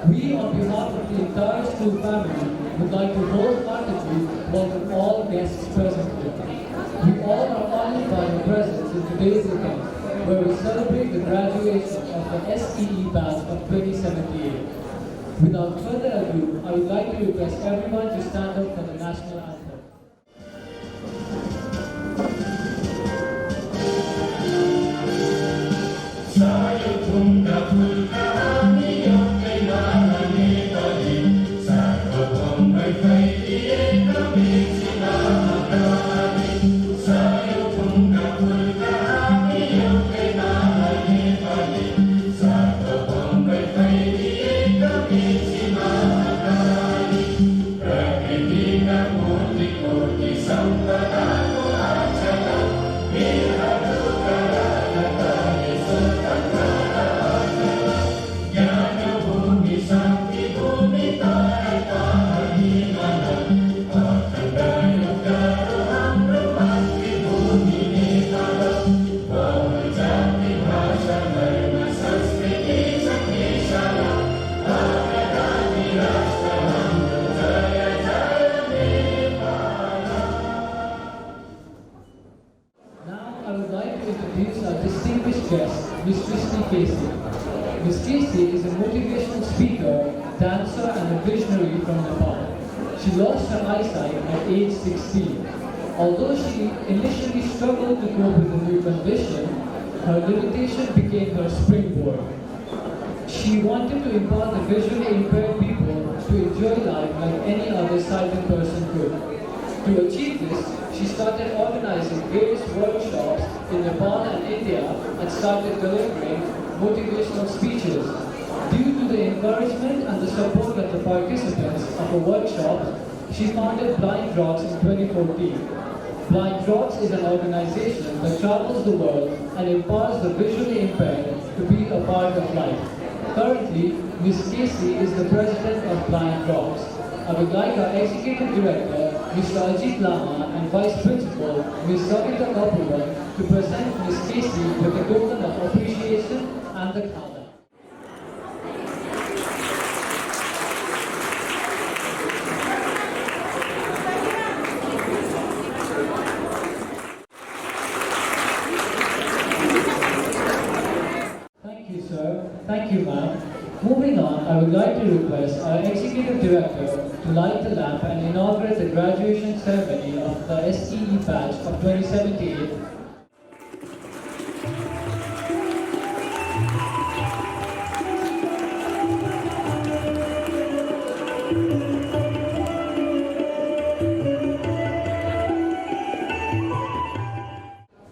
We, on behalf of the entire school family, would like to wholeheartedly welcome all guests present here. We all are honored by your presence in today's event, where we celebrate the graduation of the SEE batch of 2078. Without further ado, I would like to request everyone to stand up for the national anthem. Ms. Casey is a motivational speaker, dancer and a visionary from Nepal. She lost her eyesight at age 16. Although she initially struggled to cope with the new condition, her limitation became her springboard. She wanted to empower the visually impaired people to enjoy life like any other sighted person could. To achieve this, she started organizing various workshops in Nepal and India and started delivering motivational speeches. Due to the encouragement and the support of the participants of her workshops, she founded Blind Rocks in 2014. Blind Rocks is an organization that travels the world and empowers the visually impaired to be a part of life. Currently, Ms. Casey is the president of Blind Rocks. I would like our Executive Director, Mr. Ajit Lama, and Vice Principal, Ms. Savita Kapoor, to present Ms. Casey with a token of appreciation and the countdown. Thank you, sir. Thank you, ma'am. Moving on, I would like to request our Executive Director to light the lamp and inaugurate the graduation ceremony of the SEE batch of 2078.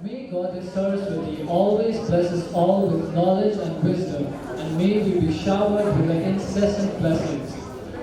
May Goddess Saraswati always bless us all with knowledge and wisdom, and may we be showered with the incessant blessings.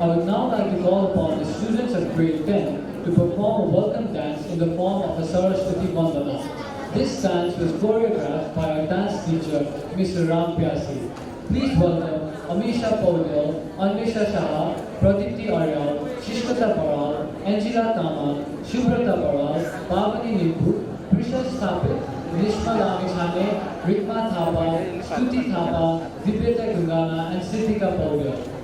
I would now like to call upon the students of grade 10 to perform a welcome dance in the form of a Saraswati Vandana. This dance was choreographed by our dance teacher, Mr. Ram Pyasi. Please welcome Amisha Paudel, Anvisha Shah, Pradipti Aryal, Shishkata Baral, Angela Tama, Shubrata Baral, Pavani Nimbu, Prisha Stapit, Nishma Lamishane, Rikma Thapa, Stuti Thapa, Divyata Gungana, and Siddhika Paudel.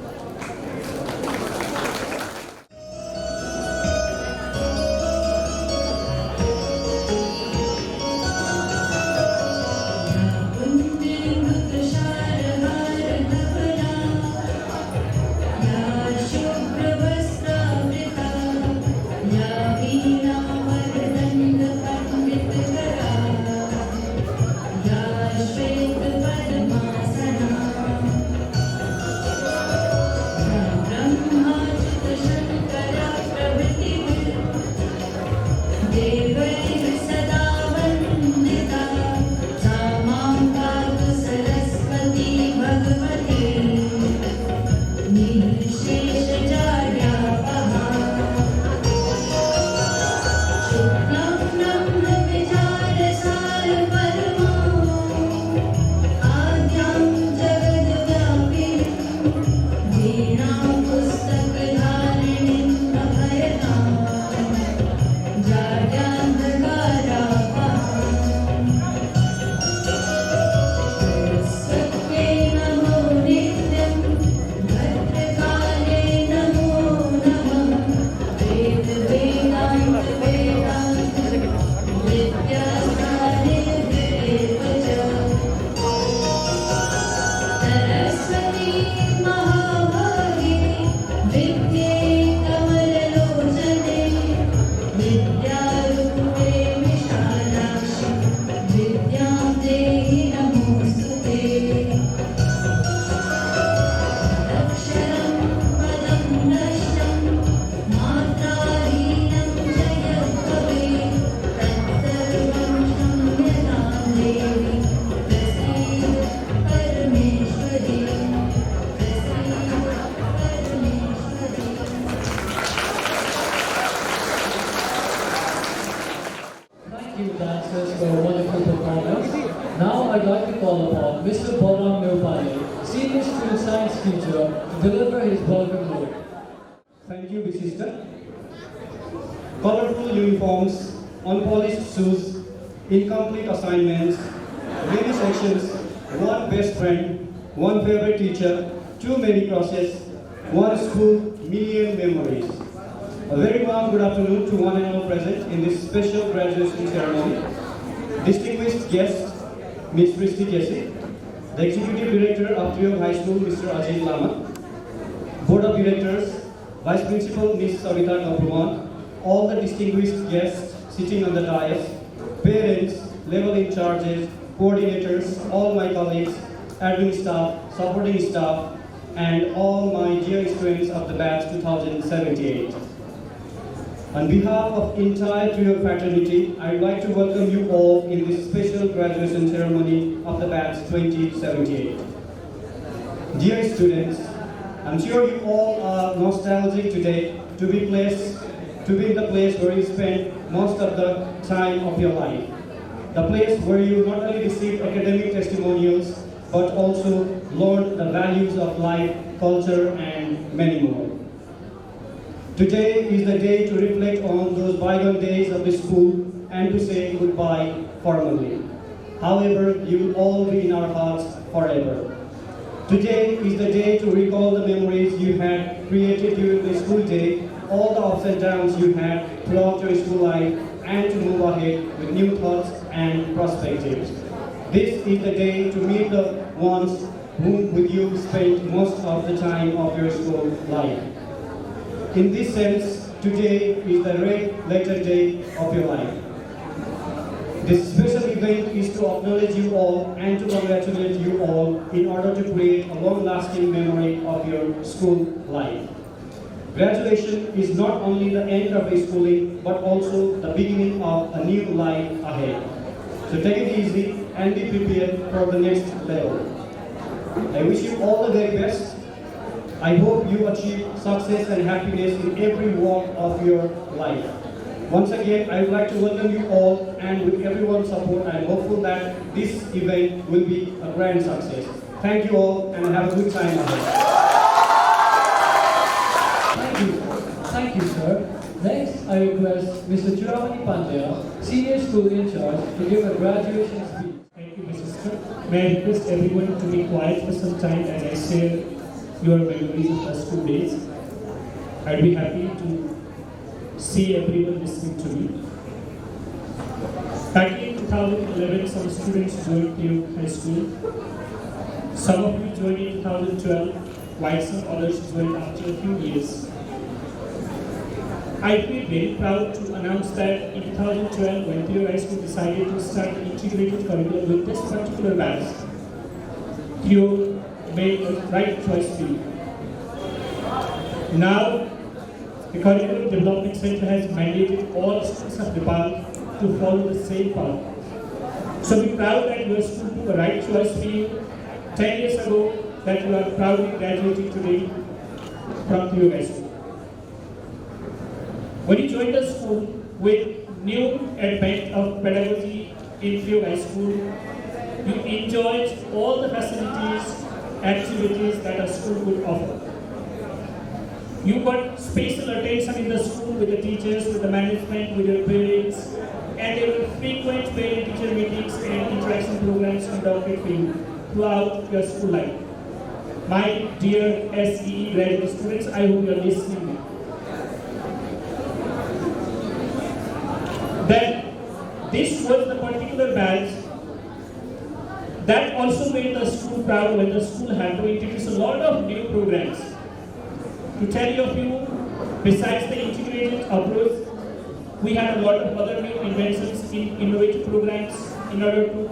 to deliver his welcome word. Thank you, big sister. Colorful uniforms, unpolished shoes, incomplete assignments, many sections, one best friend, one favorite teacher, too many crosses, one school, million memories. A very warm good afternoon to one and all present in this special graduation ceremony. Distinguished guests, Ms. Christy Jesse, the Executive Director of Triyog High School, Mr. Ajit Lama, Board of Directors, Vice Principal, Ms. Savita Kapuman, all the distinguished guests sitting on the dais, parents, level in charges, coordinators, all my colleagues, admin staff, supporting staff, and all my dear students of the batch 2078. On behalf of entire Triyog fraternity, I would like to welcome you all in this special graduation ceremony of the batch 2078. Dear students, I'm sure you all are nostalgic today to be in the place where you spent most of the time of your life. The place where you not only received academic testimonials, but also learned the values of life, culture, and many more. Today is the day to reflect on those bygone days of the school and to say goodbye formally. However, you will all be in our hearts forever. Today is the day to recall the memories you had created during the school day, all the ups and downs you had throughout your school life, and to move ahead with new thoughts and perspectives. This is the day to meet the ones whom with you spent most of the time of your school life. In this sense, today is the red letter day of your life. This special event is to acknowledge you all and to congratulate you all in order to create a long-lasting memory of your school life. Graduation is not only the end of a schooling, but also the beginning of a new life ahead. So take it easy and be prepared for the next level. I wish you all the very best. I hope you achieve success and happiness in every walk of your life. Once again, I would like to welcome you all, and with everyone's support, I am hopeful that this event will be a grand success. Thank you all, and have a good time ahead. Thank you, sir. Next, I request Mr. Chiramani Pandya, Senior School in Charge, to give a graduation speech. Thank you, Mrs. Sister. May I request everyone to be quiet for some time as I share your memories of the school days. I'd be happy to see everyone listening to me. Back in 2011, some students joined Triyog High School. Some of you joined in 2012, while some others joined after a few years. I feel very proud to announce that in 2012, when Triyog High School decided to start an integrated curriculum with this particular batch, Triyog made the right choice for you. Now, the Curriculum Development Center has mandated all students of Nepal to follow the same path. So be proud that your school took the right choice for you 10 years ago, that you are proudly graduating today from Triyog High School. When you joined the school with new advent of pedagogy in Triyog High School, you enjoyed all the facilities, activities that a school could offer. You got special attention in the school with the teachers, with the management, with your parents, and there were frequent parent-teacher meetings and interaction programs conducted for you throughout your school life. My dear SEE graduate students, I hope you are listening. Then, this was the particular batch that also made the school proud when the school had to introduce a lot of new programs. To tell you a few, besides the integrated approach, we had a lot of other new inventions in innovative programs in order to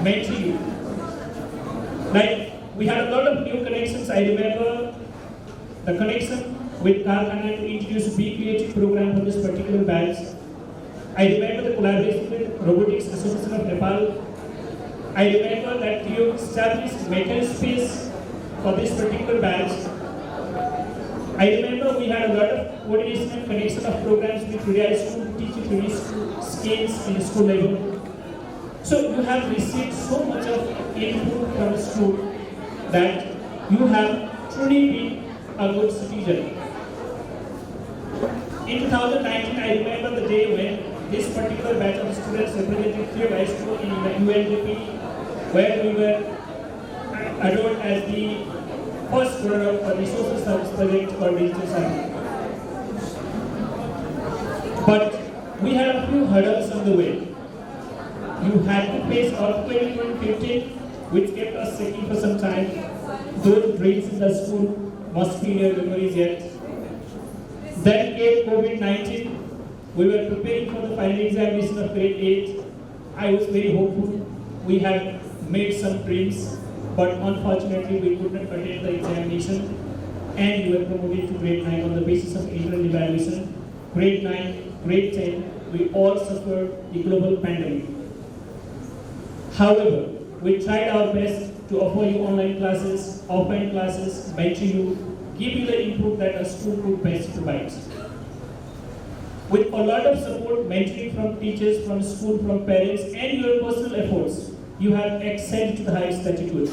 mentor you. Like, we had a lot of new connections. I remember the connection with Karkhana to introduce a Be Creative program for this particular batch. I remember the collaboration with Robotics Association of Nepal. I remember that Triyog established makerspace for this particular batch. I remember we had a lot of coordination and connection of programs with High School to teach you various skills in school level. So you have received so much of input from the school that you have truly been a good citizen. In 2019, I remember the day when this particular batch of students represented Triyog High School in the UNDP, where we were adored as the first runner for the social service project for digital service. But we had a few hurdles on the way. You had to face earthquake in 2015, which kept us shaking for some time. Those drills in the school must be in your memories yet. Then came COVID-19. We were preparing for the final examination of grade 8. I was very hopeful. We had made some dreams, but unfortunately we could not attend the examination, and we were promoted to grade 9 on the basis of internal evaluation. Grade 9, grade 10, we all suffered the global pandemic. However, we tried our best to offer you online classes, offline classes, mentor you, give you the input that a school could best provide. With a lot of support, mentoring from teachers, from school, from parents, and your personal efforts, you have excelled to the highest that you could.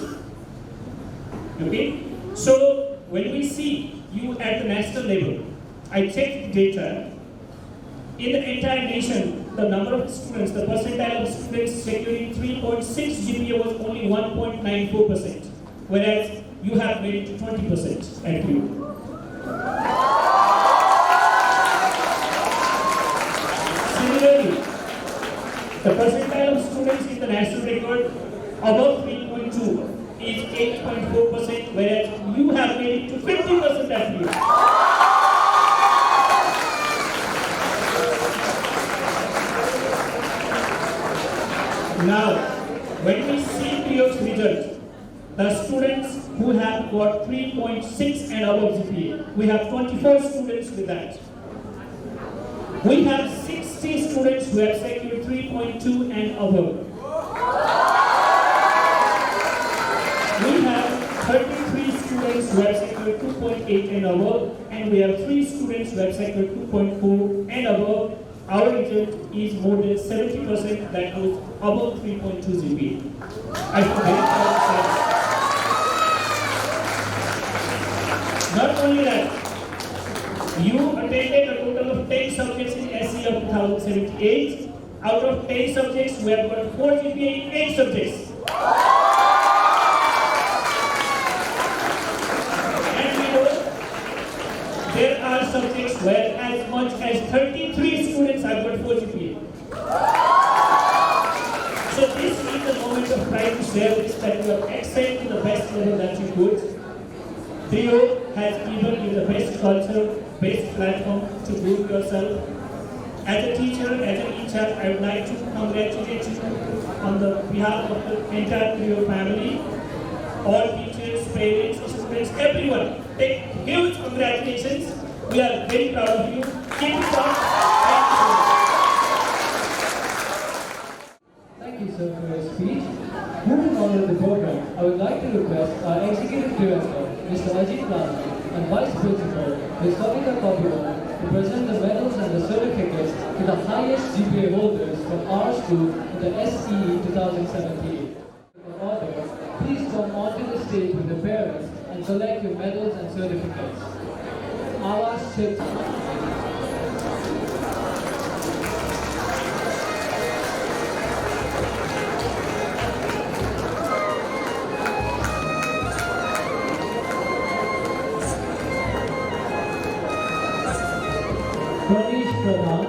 Okay? So, when we see you at the national level, I checked data. In the entire nation, the number of students, the percentile of students securing 3.6 GPA was only 1.94%, whereas you have made it to 20% at you. Similarly, the percentile of students in the national record above 3.2 is 8.4%, whereas you have made it to 50% at you. Now, when we see Triyog's result, the students who have got 3.6 and above GPA, we have 24 students with that. We have 60 students who have secured 3.2 and above. We have 33 students who have secured 2.8 and above, and we have 3 students who have secured 2.4 and above. Our result is more than 70% that was above 3.2 GPA. I feel very proud of that. Not only that, you attended a total of 10 subjects in SE of 2078. Out of 10 subjects, we have got 4 GPA in 8 subjects. And we know there are subjects where as much as 33 students have got 4 GPA. So this is the moment of pride to share this, that you have excelled to the best level that you could. Triyog has given you the best culture, best platform to prove yourself. As a teacher, as an in-charge, I would like to congratulate you on the behalf of the entire Triyog family, all teachers, parents, students, everyone. Take huge congratulations. We are very proud of you. Keep it up. Thank you, sir, for your speech. Moving on with the program, I would like to request our Executive Director, Mr. Ajit Lal, and Vice Principal, Ms. Kavita Kapila, to present the medals and the certificates to the highest GPA holders from our school in the SE 2017. In order, please come onto the stage with the parents and collect your medals and certificates. Our Pranesh Pradhan,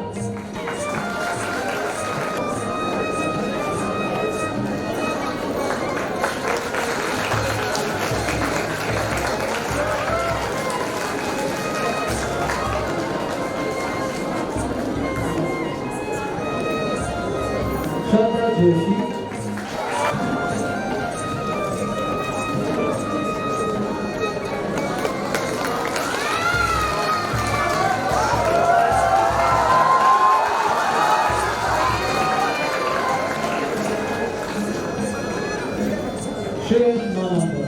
Shraddha Joshi, Shreyas Mananda.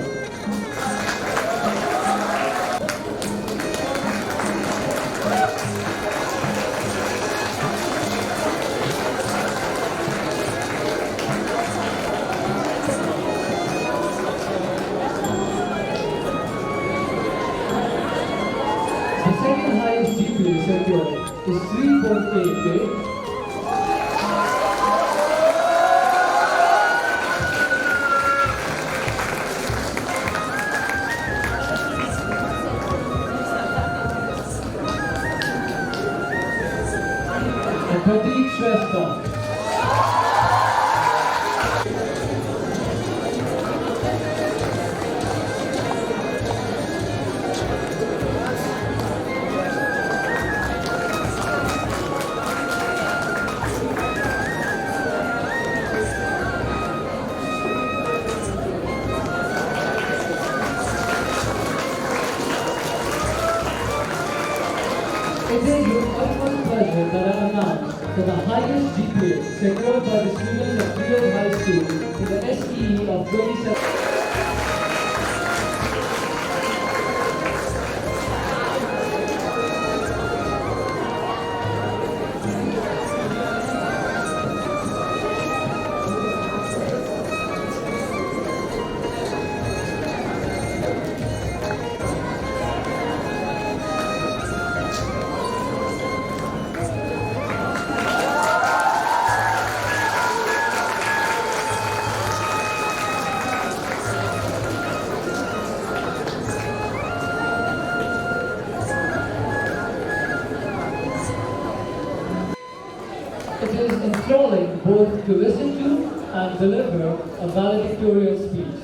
second highest GPA secured is 3.8. And Pradeep Shrestha. It is with utmost pleasure that I announce that the highest GPA secured by the students of Triyog High School in the SEE of 2017. It is enthralling both to listen to and deliver a valedictorian speech.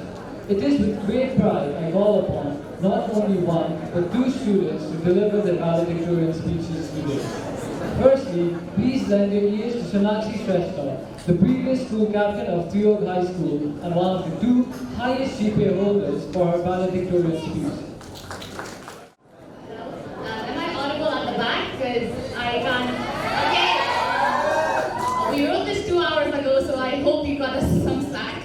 It is with great pride I call upon not only one but two students to deliver their valedictorian speeches today. Firstly, please lend your ears to Sonakshi Shrestha, the previous school captain of Triyog High School and one of the two highest GPA holders for her valedictorian speech. Am I audible at the back? Because I can't. Okay. We wrote this 2 hours ago, so I hope you got us some slack.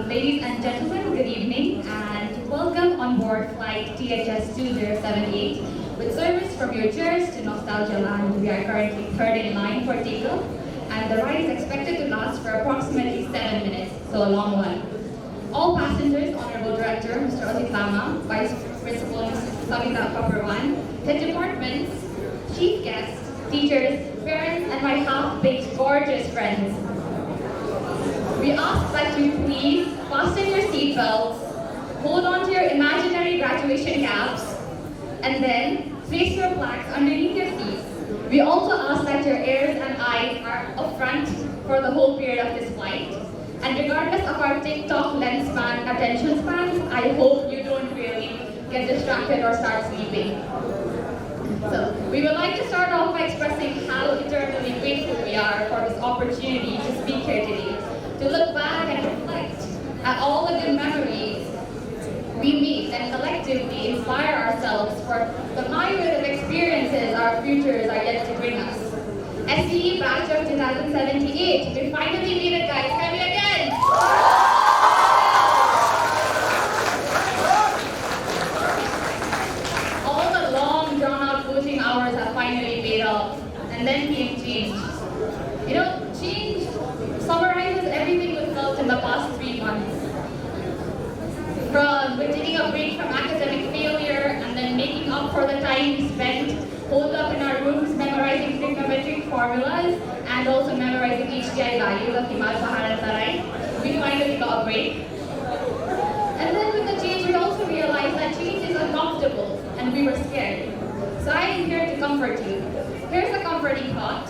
Ladies and gentlemen, good evening and welcome on board flight THS 2078. With service from your chairs to Nostalgia Land, we are currently third in line for takeoff, and the ride is expected to last for approximately 7 minutes, so a long one. All passengers, Honorable Director Mr. Osiklama, Vice Principal Mrs. Savita Paparwan, head departments, chief guests, teachers, parents, and my half-baked gorgeous friends. We ask that you please fasten your seatbelts, hold on to your imaginary graduation caps, and then place your plaques underneath your seats. We also ask that your ears and eyes are up front for the whole period of this flight. And regardless of our TikTok lens span, attention spans, I hope you don't really get distracted or start sleeping. So, we would like to start off by expressing how eternally grateful we are for this opportunity to speak here today, to look back and reflect at all the good memories we made and collectively inspire ourselves for the myriad of experiences our futures are yet to bring us. SCE batch of 2078, we finally made it, guys. Can we again? All the long drawn out coaching hours have finally paid off, and then came change. You know, change summarizes everything we've felt in the past 3 months. From we're taking a break from academic failure and then making up for the time we spent holed up in our rooms memorizing trigonometric formulas and also memorizing HDI values of Himal, Pahar and Tarai. We finally got a break. And then with the change, we also realized that change is uncomfortable and we were scared. So I am here to comfort you. Here's a comforting thought.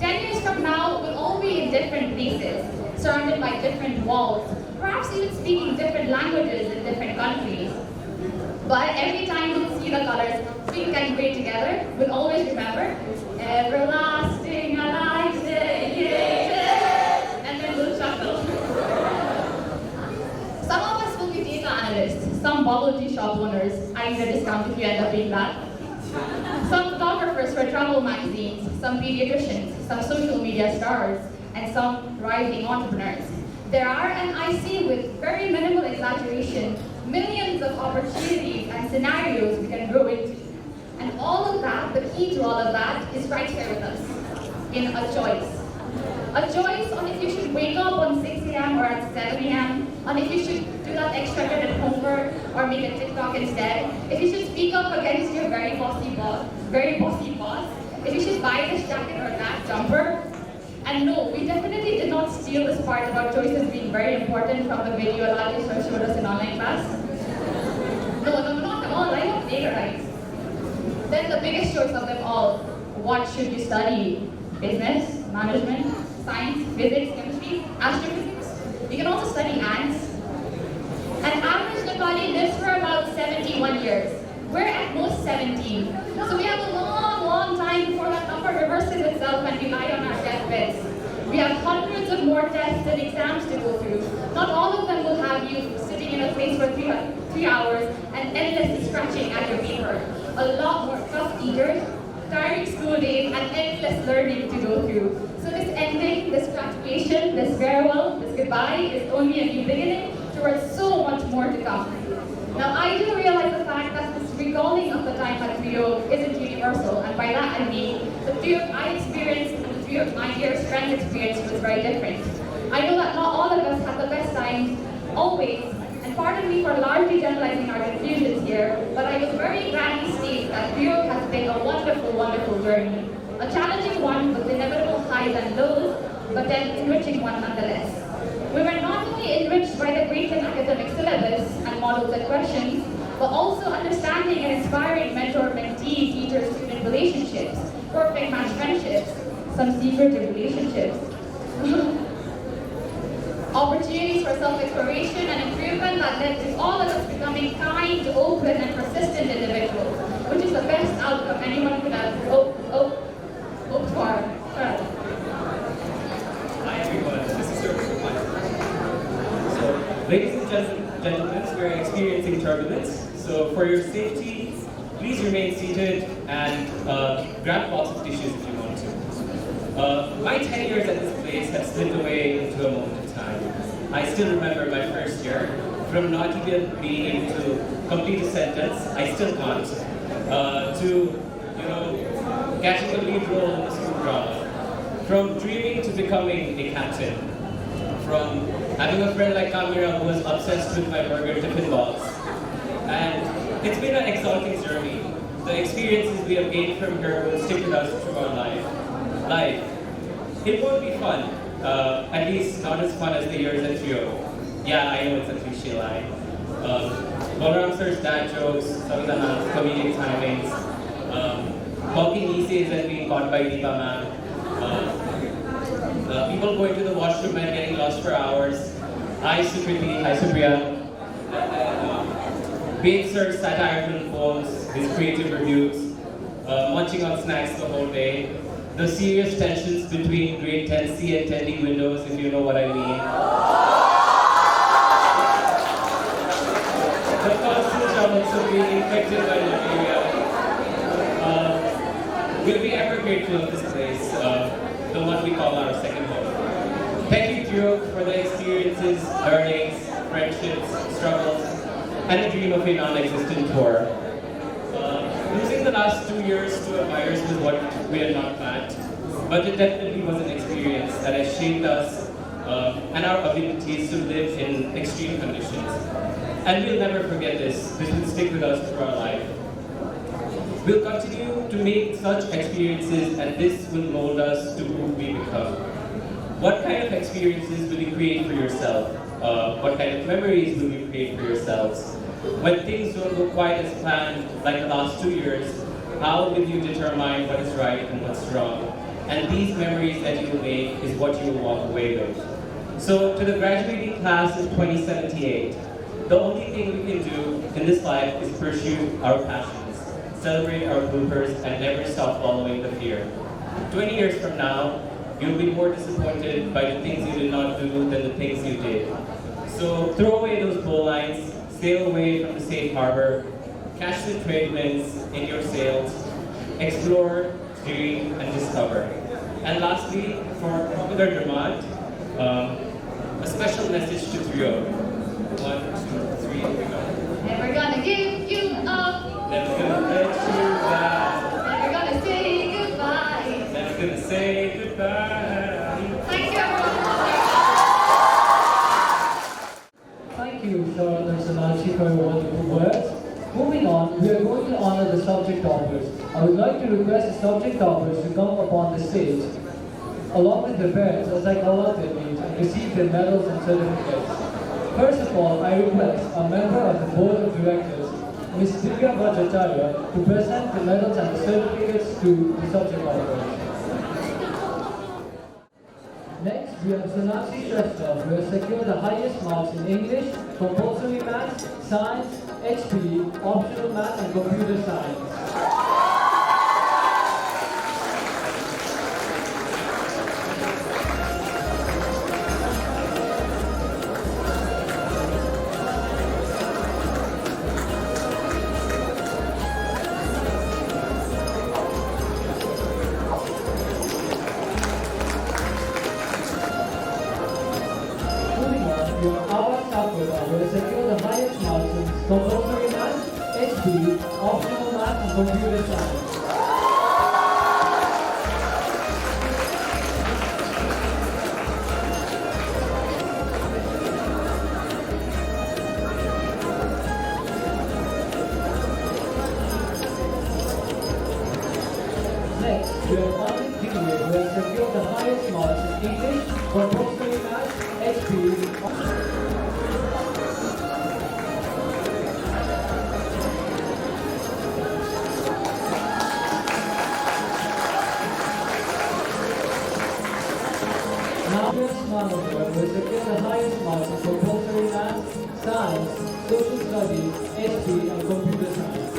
10 years from now, we'll all be in different places, surrounded by different walls, perhaps even speaking different languages in different countries. But every time we'll see the colors pink and gray together, we'll always remember everlasting alive, and then we'll chuckle. Some of us will be data analysts, some bubble tea shop owners, eyeing the discount if you end up being that. Some photographers for travel magazines, some pediatricians, some social media stars, and some rising entrepreneurs. There are, and I see with very minimal exaggeration, millions of opportunities and scenarios we can grow into. And all of that, the key to all of that, is right here with us, in a choice. A choice on if you should wake up on 6 a.m. or at 7 a.m., on if you should do that extra credit homework, or make a TikTok instead, if you should speak up against your very bossy boss, if you should buy this jacket or that jumper. And no, we definitely did not steal this part about choices being very important from the video Aladdin showed us in online class. No, not at all. I don't theorize. Then the biggest choice of them all, what should you study? Business, management, science, physics, chemistry, astrophysics. You can also study ants. An average Nepali lives for about 71 years. We're at most 17. So we have a long time before that number reverses itself and we lie on our deathbeds. We have hundreds of more tests and exams to go through. Not all of them will have you sitting in a place for 3 hours and endlessly scratching at your paper. A lot more tough eaters, tiring school days, and endless learning to go through. So this ending, this graduation, this farewell, this goodbye is only a new beginning towards so much more to come. Now I do realize the fact that this recalling of the time at Triyog isn't universal, and by that I mean the Triyog I experienced and the Triyog my dearest friend experienced was very different. I know that not all of us have the best times, always, and pardon me for largely generalizing our confusions here, but I will very gladly state that Triyog has been a wonderful journey. A challenging one with inevitable highs and lows, but then enriching one nonetheless. We were not only enriched by the great and academic syllabus and models and questions, but also understanding and inspiring mentor-mentee, teacher-student relationships, perfect match friendships, some secretive relationships, opportunities for self-exploration and improvement that led to all of us becoming kind, open, and persistent individuals, which is the best outcome anyone could have hoped for. Hi everyone, this is Sir. So, ladies and gentlemen, we're experiencing turbulence. So for your safety, please remain seated and grab lots of tissues if you want to. My 10 years at this place have slipped away into a moment of time. I still remember my first year, from not even being able to complete a sentence, I still can't, to catching the lead role in the school drama, from dreaming to becoming a captain, from having a friend like Kamira who was obsessed with my burger tiffin box. And it's been an exalting journey. The experiences we have gained from her will stick with us through our life. It won't be fun, at least not as fun as the years at Triyog. Yeah, I know it's a cliche line. Balaram sir's dad jokes, Savitahan's comedic timings, bulking essays and being caught by Deepa ma'am, people going to the washroom and getting lost for hours, hi Supriya, Babe sir's satire poems, his creative reviews, munching on snacks the whole day, the serious tensions between grade 10C and 10D windows, if you know what I mean. The constant troubles of being infected by malaria. We'll be ever grateful of this place, the one we call our second home. Thank you, Triyog, for the experiences, learnings, friendships, struggles, and the dream of a non-existent tour. Losing the last 2 years to a virus was what we had not planned, but it definitely was an experience that has shaped us and our abilities to live in extreme conditions. And we'll never forget this. This will stick with us through our life. We'll continue to make such experiences, and this will mold us to who we become. What kind of experiences will you create for yourself? What kind of memories will you create for yourselves? When things don't go quite as planned, like the last 2 years, how will you determine what is right and what's wrong? And these memories that you will make is what you will walk away with. So, to the graduating class of 2078, the only thing we can do in this life is pursue our passions, celebrate our bloopers, and never stop following the fear. 20 years from now, you'll be more disappointed by the things you did not do than the things you did. So throw away those bowlines, sail away from the safe harbor, catch the trade winds in your sails, explore, dream, and discover. And lastly, for popular demand, a special message to Triyog. 1, 2, 3, here we go. Never gonna give you up. Never gonna let you down. Never gonna say goodbye. Never gonna say goodbye. Thank you, everyone. Thank you so on, we are going to honor the subject toppers. I would like to request the subject toppers to come upon the stage, along with their parents, as I call out their names and receive their medals and certificates. First of all, I request a member of the Board of Directors, Ms. Divya Bhattacharya, to present the medals and the certificates to the subject toppers. Next, we have Sonakshi Shrestha, who has secured the highest marks in English, compulsory maths, science, HP, optional math, and computer science. Secure the highest marks in compulsory math, HP, optional math, and computer science. Next, we have Amit Gilway, who has secured the highest marks in English, compulsory math, HP, Manager will secure the highest marks in compulsory math, science, social studies, HP, and computer science.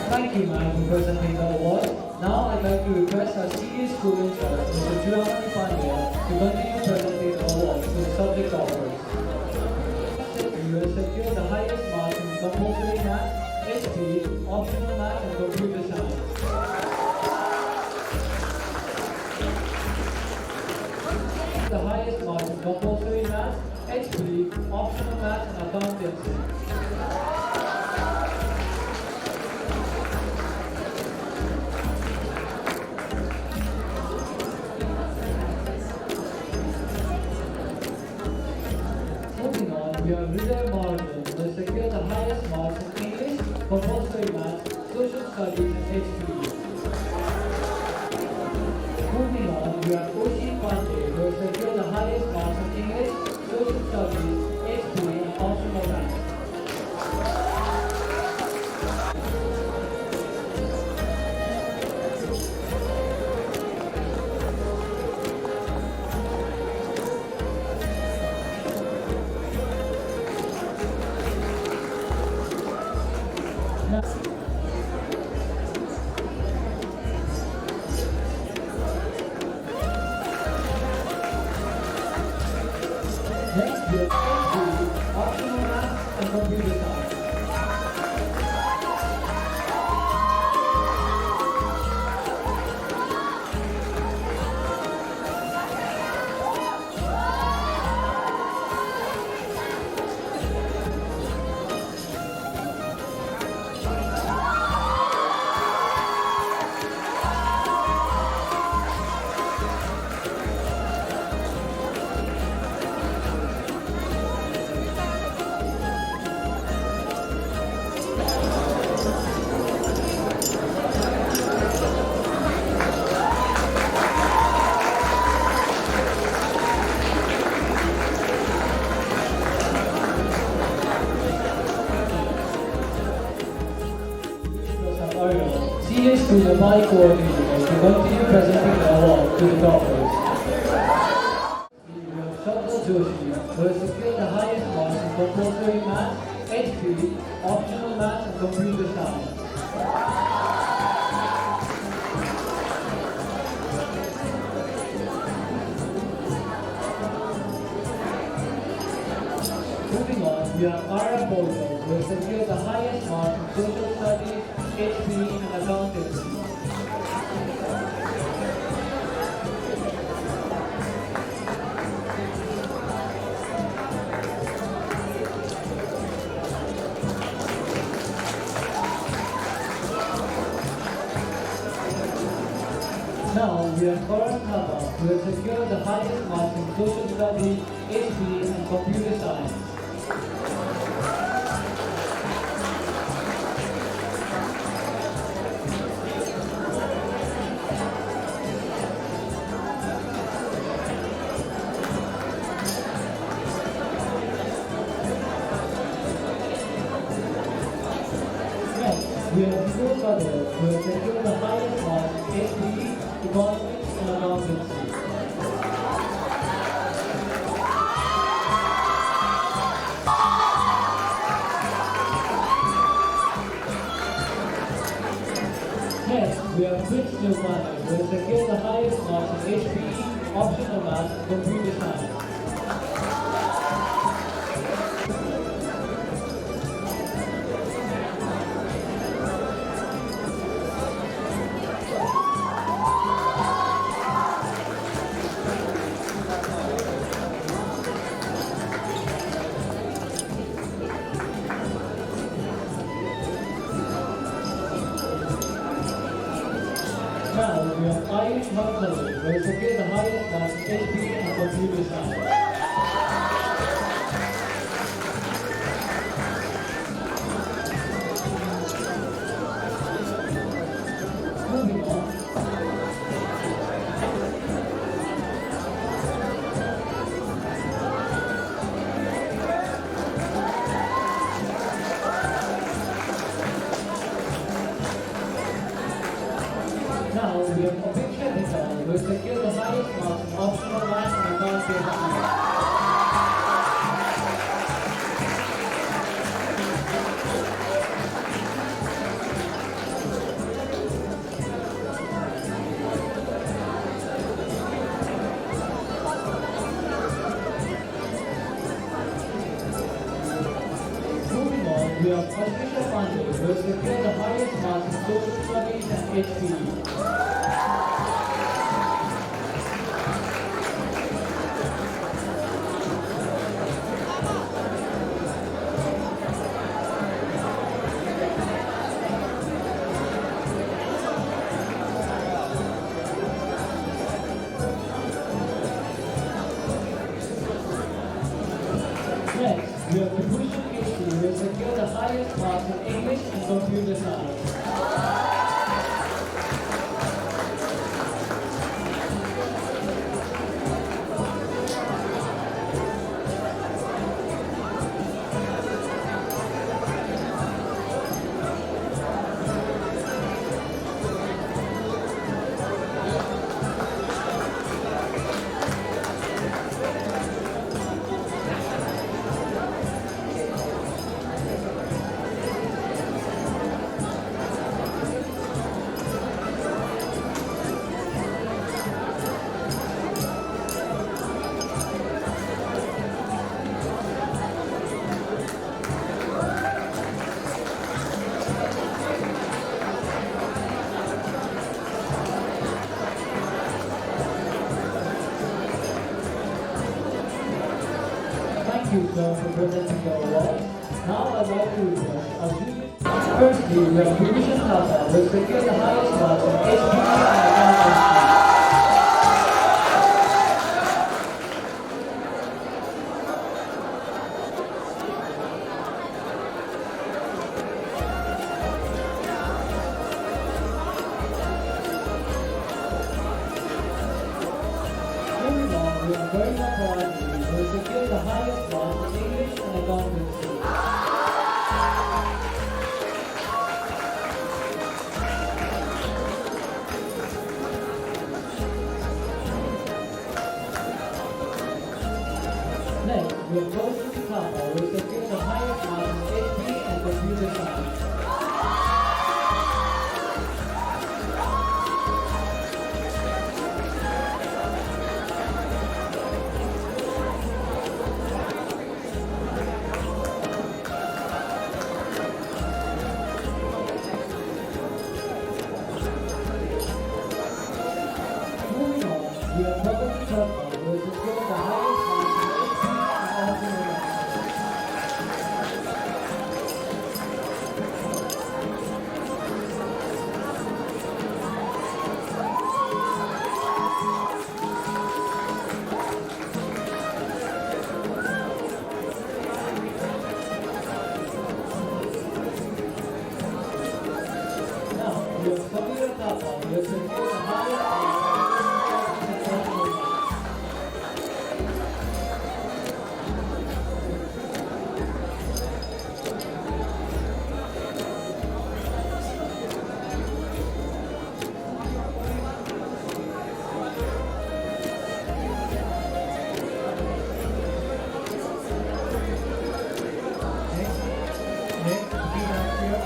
Thank you, ma'am, for presenting the award. Now I'd like to request our senior school in charge, Mr. Triyog, to continue presenting the award to the subject toppers. You have secured the highest marks in compulsory math, HP, optional math, and computer science. The highest marks in compulsory math, HP, optional math, and accountancy. We have Hriday Mahajan, who has secured the highest marks in English, compulsory maths, social studies, and HP. Moving on, we have Oshi Pandey, who has secured the highest marks in English, social studies, HP, and optional maths. Next, we have HP, optional maths, and computer science. Senior Student Body Coordinator to continue presenting the award to the toppers. We have Shabda Joshi, who has secured the highest marks in compulsory maths, HP, optional maths, and computer science. Moving on, we have Ara Polter, who has secured the highest marks in social studies, HP, and accountancy. Now we have Karan Thapa, who has secured the highest marks in social studies, HP, and computer science. Next, we have Vivek Kadir, who has secured the highest marks in HP, economics, and accountancy. Next, we have Prince Newman, who has secured the highest marks in HPE, optional maths, and computer science. Now we have Ayush Bhattali, who has secured the highest marks in HPE and computer science. Moving on. Now we have Apeksha Dikal, who has secured the highest marks in optional maths and accounting. Moving on, we have Ashmisha Pandey, who has secured the highest marks in social studies and HPE. Next, we have Vibhushan Keshri, who has secured the highest marks in English and computer science. Thank you, sir, for presenting the award. Now I'd like to request our junior. Firstly, we have Vibhushan Thapa, who has secured the highest marks in HPE and accountancy. Moving on, we have Garima Kawadi, who has secured the highest marks in English and accountancy. Next, we have Gautam Thapa, who has secured the highest marks in HPE and computer science. Moving on, we have Bhagwan Sharma, who has secured the highest marks in HPE and accountancy. Mustafa will certificate the highest and exceptional marks. Next, we have Triyog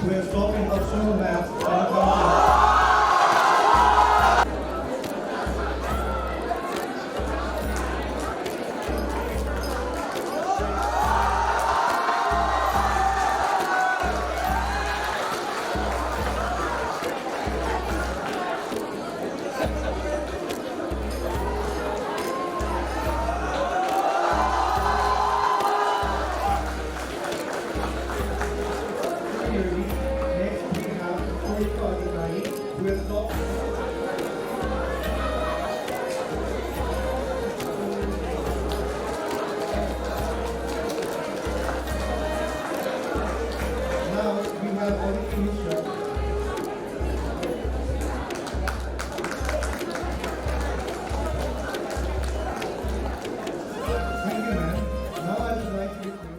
who has taught in optional math and accounting. Next, we have who has taught now we have Audit Mishra. Thank you, ma'am. Now I would like to request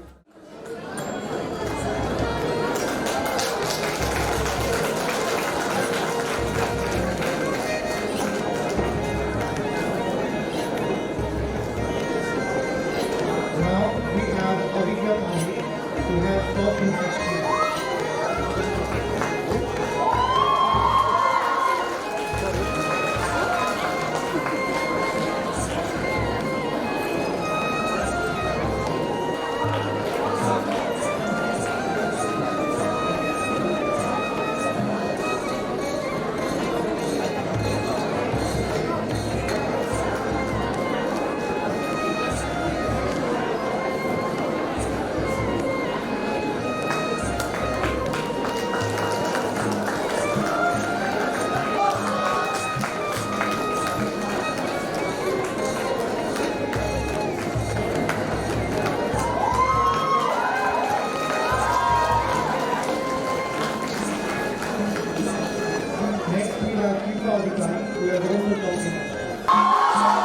now we have Olivia Pandey, who has taught in history. Next, we have Kifa Adhikari, who has also taught in history.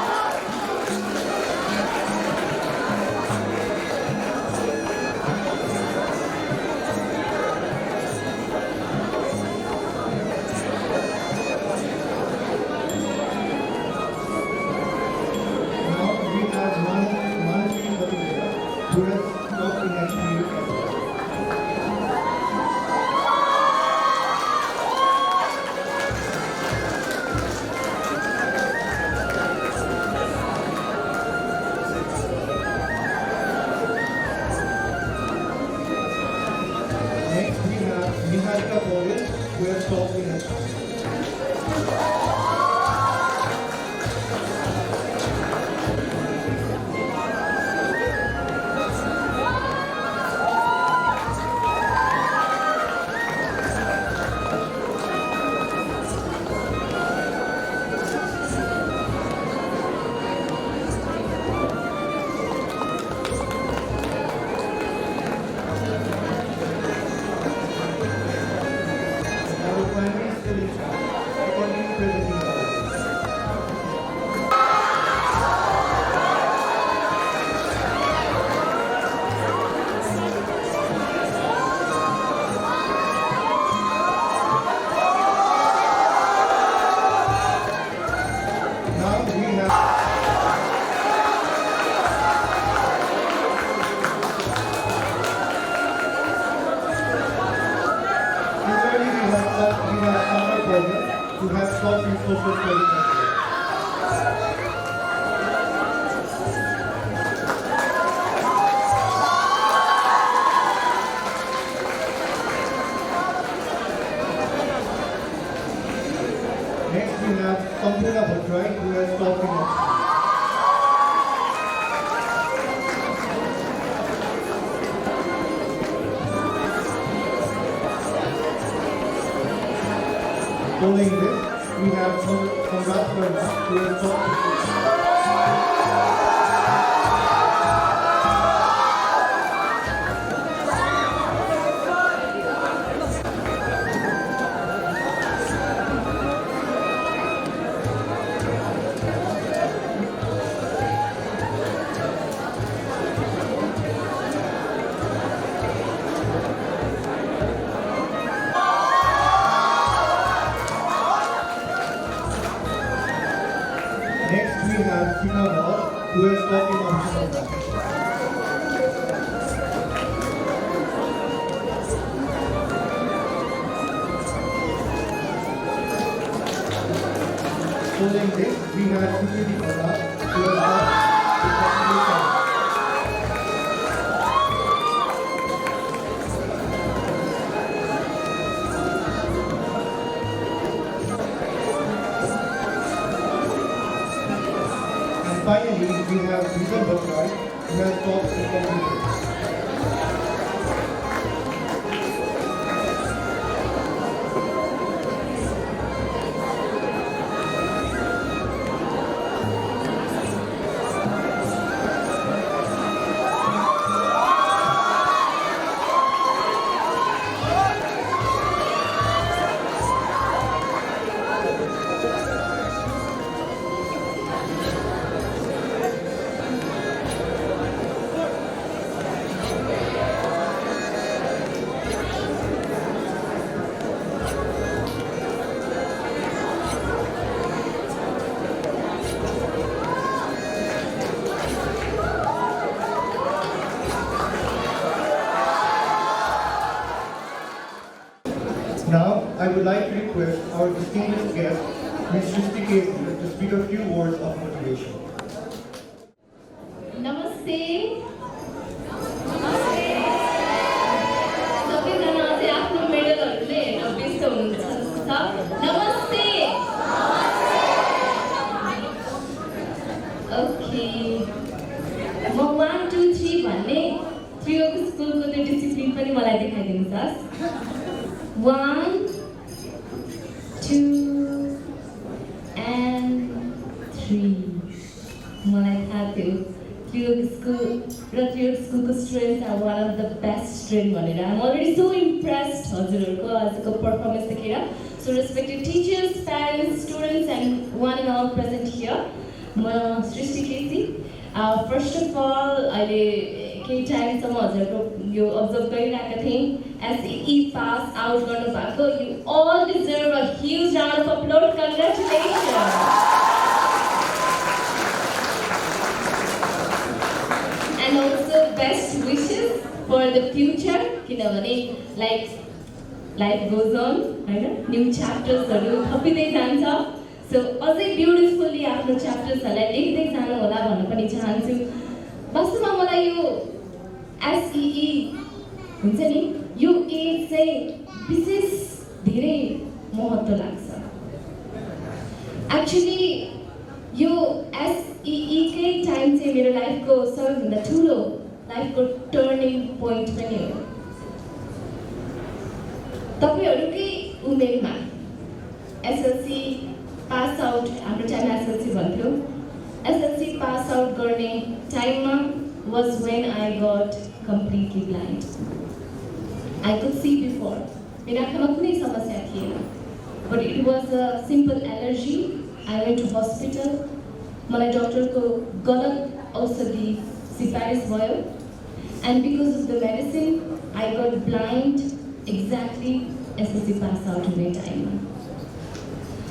Now we have Manasi Bhattacharya, who has taught in history as well. Next, we have Niharika Paul, who has taught in history. Our primary school is according to presenting colors. Now we have similarly we have Summer Program, who has taught in social studies as well. Next we have Sampurna Bhattrai, who has taught in history. Following this, we have congrats Verna who has taught Next we have Triyog who has taught emotional math. Following this, we have Triyog who has taught technical science. And finally, we have Vijay Bhattrai who has taught computers. Now, I would like to request our distinguished guest, Ms. Srishti Casey, to speak a few words of motivation. नमस्ते सबैजना चाहिँ आफ्नो मेडलहरूले हेर्न व्यस्त हुनुहुन्छ नमस्ते okay म 1 2 3 भन्ने त्रियोग स्कुलको त्यो डिसिप्लिन पनि मलाई देखाइदिनुहोस् 1 2 and 3 मलाई थाहा थियो Triyog School students are one of the best students. I'm already so impressed हजुरहरुको performance देखेर. So respected teachers, parents, students and one and all present here. म सृष्टि केसी. First of all, अहिले केही टाइमसम्म हजुरहरुको यो observe गरिरहेका थिएँ SEE pass out गर्नु भएको. You all deserve a huge round of applause. Congratulations. And also best wishes for the future किनभने like life goes on Hahn new chapters हरु थपिँदै जान्छ so अझै ब्युटिफुली आफ्नो च्याप्टर्सहरुलाई लेख्दै जानु होला भन्न पनि चाहन्छु वास्तवमा मलाई यो SEE हुन्छ नि यो एज चाहिँ विशेष धेरै महत्त्व लाग्छ एक्चुअली यो SEE कै टाइम चाहिँ मेरो लाइफको सबैभन्दा ठुलो लाइफको टर्निङ पोइन्ट पनि हो तपाईहरुकै उमेरमा SLC पास आउट हाम्रो टाइम SLC भन्थ्यो SLC पास आउट गर्ने टाइममा was when I got completely blind I could see before मेरो आँखामा कुनै समस्या थिएन but it was a simple allergy I went to hospital मलाई डक्टरको गलत औषधि सिफारिस भयो and because of the medicine I got blind exactly SLC pass out हुने टाइममा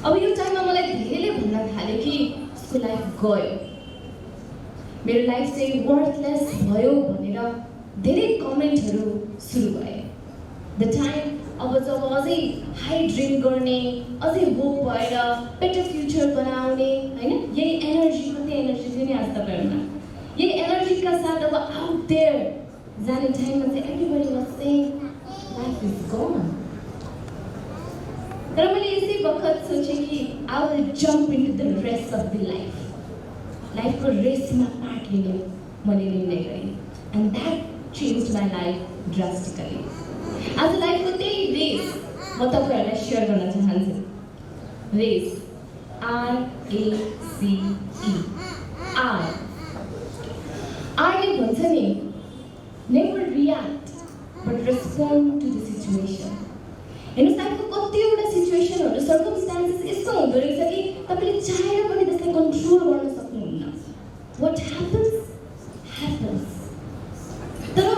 अब यो टाइममा मलाई धेरैले भन्न थाले कि उसको लाइफ गयो मेरो लाइफ चाहिँ वर्थलेस भयो भनेर धेरै कमेन्टहरु सुरु भए द टाइम अब जब अझै हाई ड्रिम गर्ने अझै होप भएर बेटर फ्युचर बनाउने हैन यही एनर्जी कति एनर्जी थियो नि आज तपाईहरुमा यही एनर्जीका साथ अब आउट देयर जाने टाइममा चाहिँ everybody was saying life is gone तर मैले यसै वखत सोचे कि I will jump into the race of the लाइफको रेसमा पार्ट लिने मैले निर्णय गरेँ and that changed my life drastically आज लाइफको त्यही रेस म तपाईहरुलाई शेयर गर्न चाहन्छु रेस R-A-C-E. R. R ले भन्छ नि, never react, but respond to the situation. हेर्नुहोस् तपाईँको कतिवटा सिचुएसनहरू सर्कमस्टान्सेस यस्तो हुँदो रहेछ कि तपाईँले चाहेर पनि त्यसलाई कन्ट्रोल गर्न सक्नुहुन्न. What happens? Happens. तर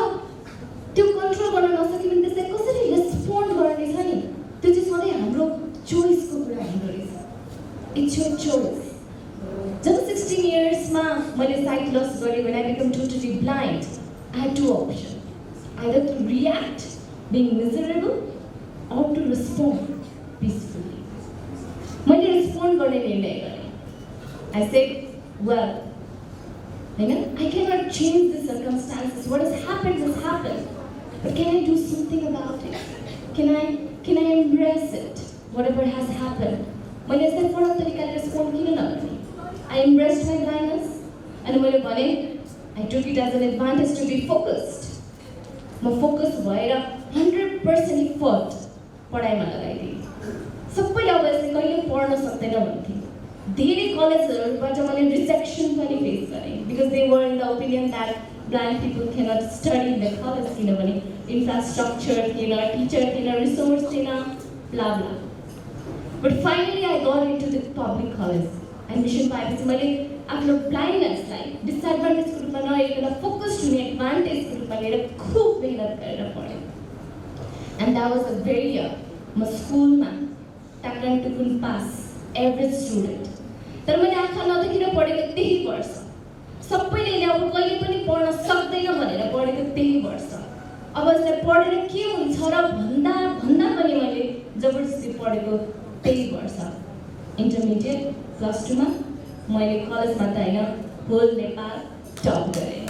त्यो कन्ट्रोल गर्न नसके पनि त्यसलाई कसरी रेस्पोन्ड गर्ने छ नि, त्यो चाहिँ सधैँ हाम्रो चोइसको कुरा हुँदो रहेछ. It's your choice. जब 16 yearsमा मैले sight loss गरेँ, when I became totally blind, I had two options. Either to react, being miserable, or to respond peacefully. मैले respond गर्ने निर्णय गरेँ. I said, well, I cannot change the circumstances. What has happened has happened. But can I do something about it? Can I embrace it? Whatever has happened. मैले यसलाई फरक तरिकाले respond किन नगर्ने? I embraced my blindness and मैले भने I took it as an advantage to be focused. म focus भएर 100% effort पढाइमा लगाइदिएँ. सबैले अब यसले कहिले पढ्न सक्दैन भन्थे. धेरै कलेजहरूबाट मैले रिजेक्सन पनि फेस गरेँ because they were in the opinion that blind people cannot study in the college किनभने infrastructure थिएन, टिचर थिएन, रिसोर्स थिएन, blah blah. But finally I got into the public college. Admission पाएपछि मैले आफ्नो ब्लाइन्डनेसलाई डिसएडभान्टेजको रूपमा नहेरेर फोकस्ड हुने एडभान्टेजको रूपमा लिएर खुब मेहनत गरेर पढेँ. And that was a very young. म स्कुलमा टाक्राङ टुकुन पास एभरेज स्टुडेन्ट. तर मैले आँखा नदेखेर पढेको त्यही वर्ष. सबैले अब कहिले पनि पढ्न सक्दैन भनेर पढेको त्यही वर्ष. अब यसलाई पढेर के हुन्छ र भन्दा पनि मैले जबरजस्ती पढेको त्यही वर्ष. इन्टरमिडिएट प्लस 2 मा मैले कलेजमा त हैन होल नेपाल टप गरेँ.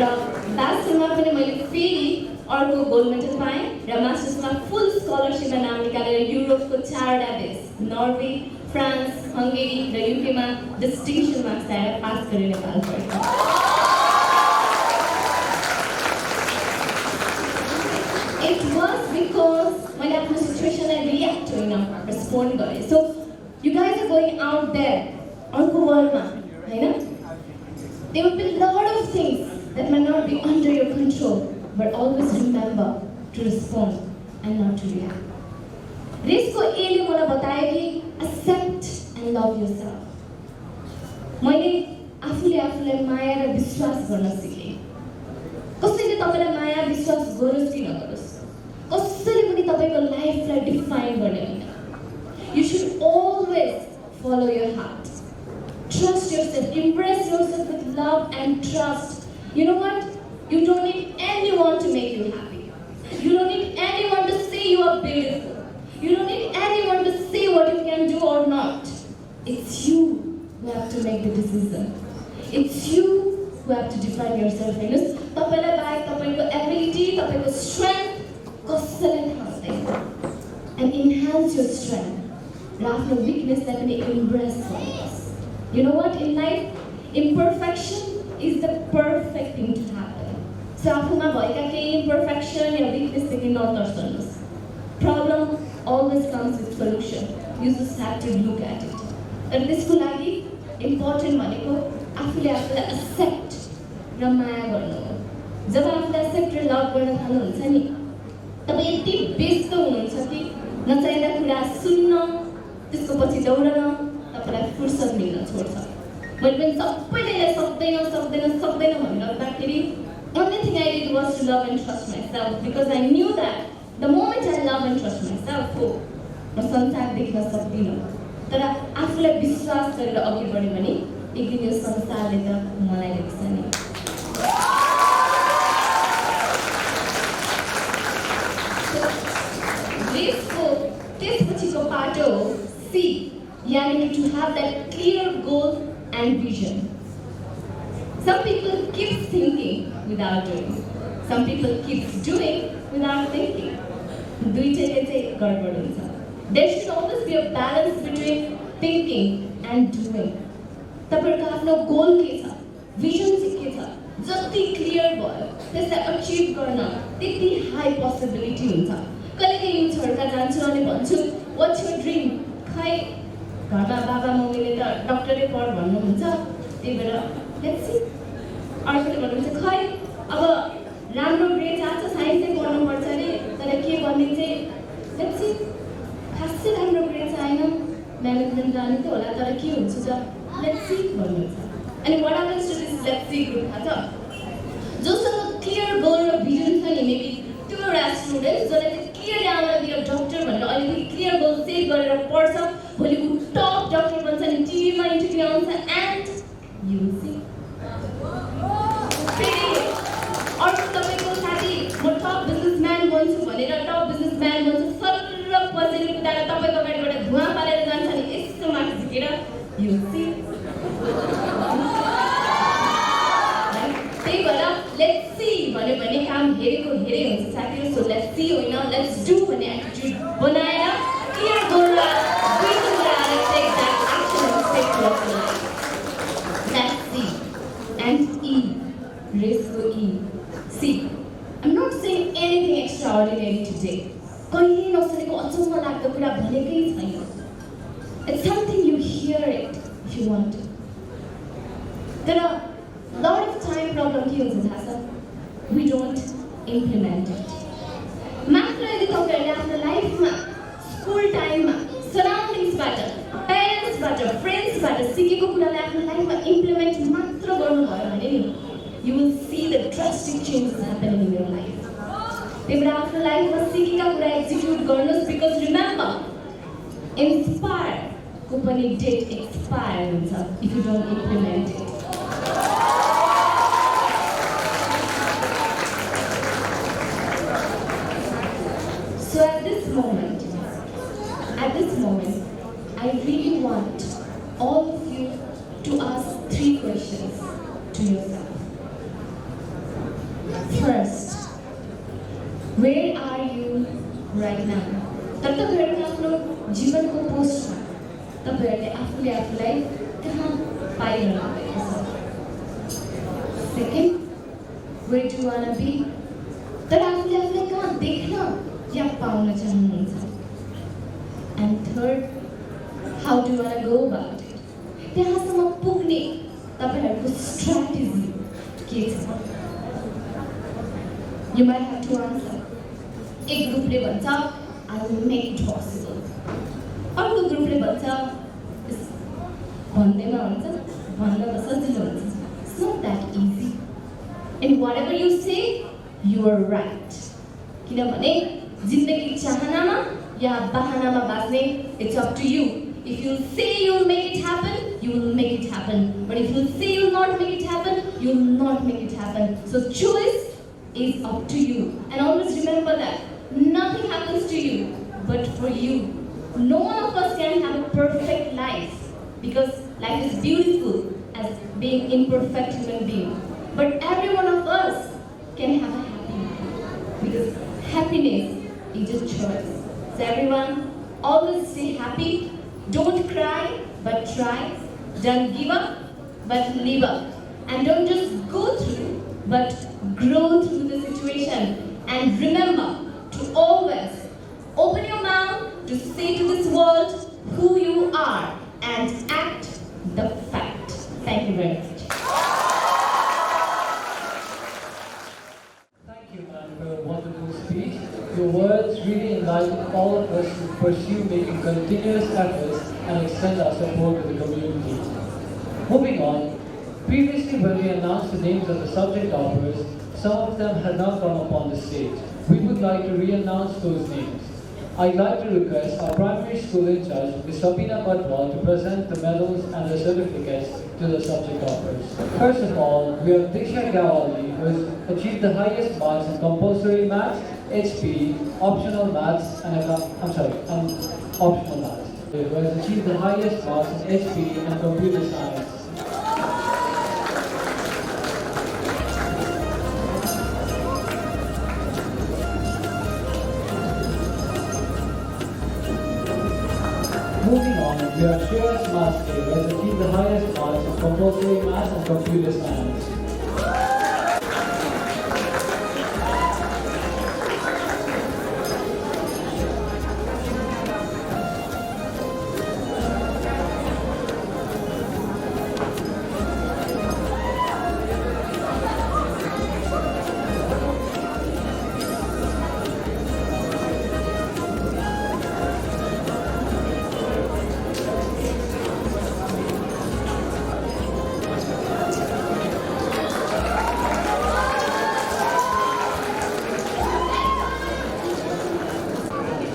र ब्याचलरमा पनि मैले फेरि अर्को गोल्ड मेडल पाएँ र मास्टर्समा फुल स्कलरसिपमा नाम निकालेर युरोपको 4वटा देश नर्वे, फ्रान्स, हङ्गेरी र युकेमा डिस्टिङ्सन मार्क्स ल्याएर पास गरेर नेपाल फर्केँ. It was because मैले आफ्नो सिचुएसनलाई रियाक्ट होइन रेस्पोन्ड गरेँ. So you guys are going out there अर्को वर्ल्डमा हैन, there will be a lot of things that may not be under your control, but always remember to respond and not to react. रेसको एले मलाई बतायो कि accept and love yourself. मैले आफूलाई माया र विश्वास गर्न सिकेँ. कसैले तपाईलाई माया विश्वास गरोस् कि नगरोस्, कसैले पनि तपाईको लाइफलाई डिफाइन गर्ने होइन. You should always follow your heart. Trust yourself, embrace yourself with love and trust. You know what? You don't need anyone to make you happy. You don't need anyone to say you are beautiful. You don't need anyone to say what you can do or not. It's you who have to make the decision. It's you who have to define yourself. तपाईलाई बाहेक तपाईको ability, तपाईको strength कसैले थाहा छैन. And enhance your strength. र आफ्नो weaknessलाई पनि embrace गर्नुहोस्. You know what? In life, imperfection is the perfect thing to happen. So आफूमा भएका केही imperfection या weakness देखि नतर्सनुहोस्. Problem always comes with solution. You just have to look at it. तर त्यसको लागि important भनेको आफूले आफूलाई accept र माया गर्नु हो. जब आफूलाई accept र love गर्न थाल्नुहुन्छ नि, तपाईँ यति व्यस्त हुनुहुन्छ कि नचाहिँदा कुरा सुन्न, त्यसको पछि दौडन तपाईलाई फुर्सद मिल्न छोड्छ. मैले पनि सबैले सक्दैन भन्दाखेरि only thing I did was to love and trust myself because I knew that the moment I love and trust myself, म संसार देख्न सक्दिनँ. तर आफूलाई विश्वास गरेर अघि बढ्यो भने एक दिन यो संसारले त मलाई देख्छ नि. रेसको त्यसपछिको पाटो हो C, यानी to have that clear goal and vision. Some people keep thinking without doing. Some people keep doing without thinking. दुईटैले चाहिँ गडबड हुन्छ. There should always be a balance between thinking and doing. तपाईको आफ्नो गोल के छ, भिजन चाहिँ के छ, जति क्लियर भयो त्यसलाई अचिभ गर्न त्यति हाई पोसिबिलिटी हुन्छ। कहिलेकाहीँ यो छोड्का जान्छु अनि भन्छु वाट्स योर ड्रिम, खै घरमा बाबा मम्मीले त डक्टरै पढ भन्नुहुन्छ, त्यही भएर लेट्स सी। अर्कोले भन्नुहुन्छ खै अब राम्रो ग्रेड आएको छ साइन्सै पढ्नुपर्छ अरे, तर के गर्ने चाहिँ लेट्स सी। खासै राम्रो ग्रेड आएन, म्यानेजमेन्ट जाने त होला, तर के हुन्छ त लेट्स सी भन्नुहुन्छ। अनि what happens to this let's see group थाहा छ? जोसँग क्लियर गोल र भिजन छ नि, मेबी त्यो एउटा स्टुडेन्ट जसले चाहिँ क्लियरली आएर बी अ डक्टर भनेर अलिकति क्लियर गोल सेट गरेर पढ्छ, भोलि ऊ टप डक्टर बन्छ नि, टिभीमा इन्टरभ्यू आउँछ एन्ड यु विल सी। अर्को तपाईँको साथी म टप बिजनेसम्यान बन्छु भनेर टप बिजनेसम्यान बन्छु सरर पसेर कुदाएर तपाईँको अगाडिबाट धुवा पारेर जान्छ नि, यस्तो माथि झिकेर यु विल सी। त्यही भएर लेट्स सी भन्यो भने काम हेरेको हेरे हुन्छ साथीहरू। सो लेट्स सी होइन लेट्स डु भन्ने एटिट्युड बनाएर क्लियर गोल र भिजन बनाएर take that action and step towards life. Let's see and ई रेसको ई सी। I'm not saying anything extraordinary today. कहिले नसुनेको अचम्म लाग्दो कुरा भनेकै छैन। It's something you hear it if you want to. तर lot of time problem के हुन्छ थाहा छ? We don't implement it. मात्र यदि तपाईहरुले आफ्नो लाइफमा स्कुल टाइममा सराउन्डिङ्सबाट प्यारेन्ट्सबाट फ्रेन्ड्सबाट सिकेको कुरालाई आफ्नो लाइफमा इम्प्लिमेन्ट मात्र गर्नुभयो भने नि you will see the drastic changes happening in your life. त्यही भएर आफ्नो लाइफमा सिकेका कुरा एक्जिक्युट गर्नुहोस्, बिकज रिमेम्बर इन्स्पायर को पनि डेट एक्सपायर हुन्छ if you don't implement it. So at this moment, I really want all of you to ask 3 questions to yourself. First, where are you right now? तब तपाईहरुले आफ्नो जीवनको पोस्टमा तपाईहरुले आफूले आफूलाई कहाँ पाइरहनु भएको छ? Second, where do you want to be? तर आफूले आफूलाई कहाँ देख्न या पाउन चाहनुहुन्छ? And third, how do you want to go about it? त्यहाँसम्म पुग्ने तपाईहरुको स्ट्र्याटेजी के छ? You might have to answer. एक ग्रुपले भन्छ I will make it possible. अर्को ग्रुपले भन्छ भन्दैमा हुन्छ, भन्न त सजिलो हुन्छ. It's not that easy. And whatever you say, you are right. किनभने जिन्दगी चाहनामा या बहानामा बाँच्ने it's up to you. If you say you will make it happen, you will make it happen. But if you say you will not make it happen, you will not make it happen. So choice is up to you. And always remember that nothing happens to you but for you. No one of us can have a perfect life because life is beautiful as being imperfect human being. But every one of us can have a happy life because happiness is a choice. So everyone, always stay happy. Don't cry, but try. Don't give up, but live up. And don't just go through, but grow through the situation. And remember to always open your mouth to say to this world who you are and act the fact. Thank you very much. Thank you, ma'am, for a wonderful speech. Your words really enlighten all of us to pursue making continuous efforts and extend our support to the community. Moving on, previously when we announced the names of the subject toppers, some of them had not come upon the stage. We would like to re-announce those names. I'd like to request our primary school in charge, Ms. Sabina Patwal, to present the medals and the certificates to the subject toppers. First of all, we have Diksha Gawali, who has achieved the highest marks in compulsory maths, HP, optional maths, and optional maths. Who has achieved the highest marks in HP and computer science. Moving on, we have Shreyas Maske, who has achieved the highest marks in compulsory maths and computer science.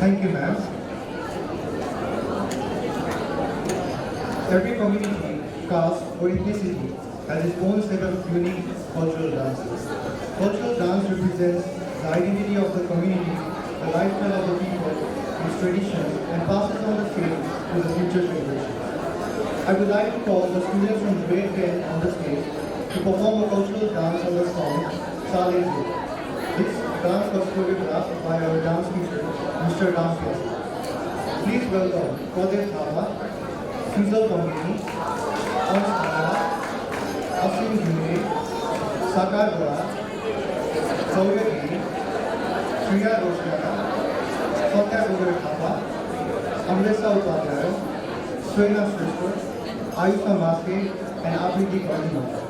Thank you, ma'am. Every community, caste, or ethnicity has its own set of unique cultural dances. Cultural dance represents the identity of the community, the lifestyle of the people, its traditions, and passes on the same to the future generations. I would like to call the students from grade 10 on the stage to perform a cultural dance on the song Salenzo. This dance was choreographed by our dance teacher, Mr. Rampias. Please welcome Pradeep Thapa, Suzal Kamini, Ons Khara, Asim Jure, Sakar Gora, Saurya Giri, Shriya Roshkara, Satya Gogar Thapa, Amresa Upadhyaya, Swena Shrestha, Ayusa Maske, and Abriti Kardimata.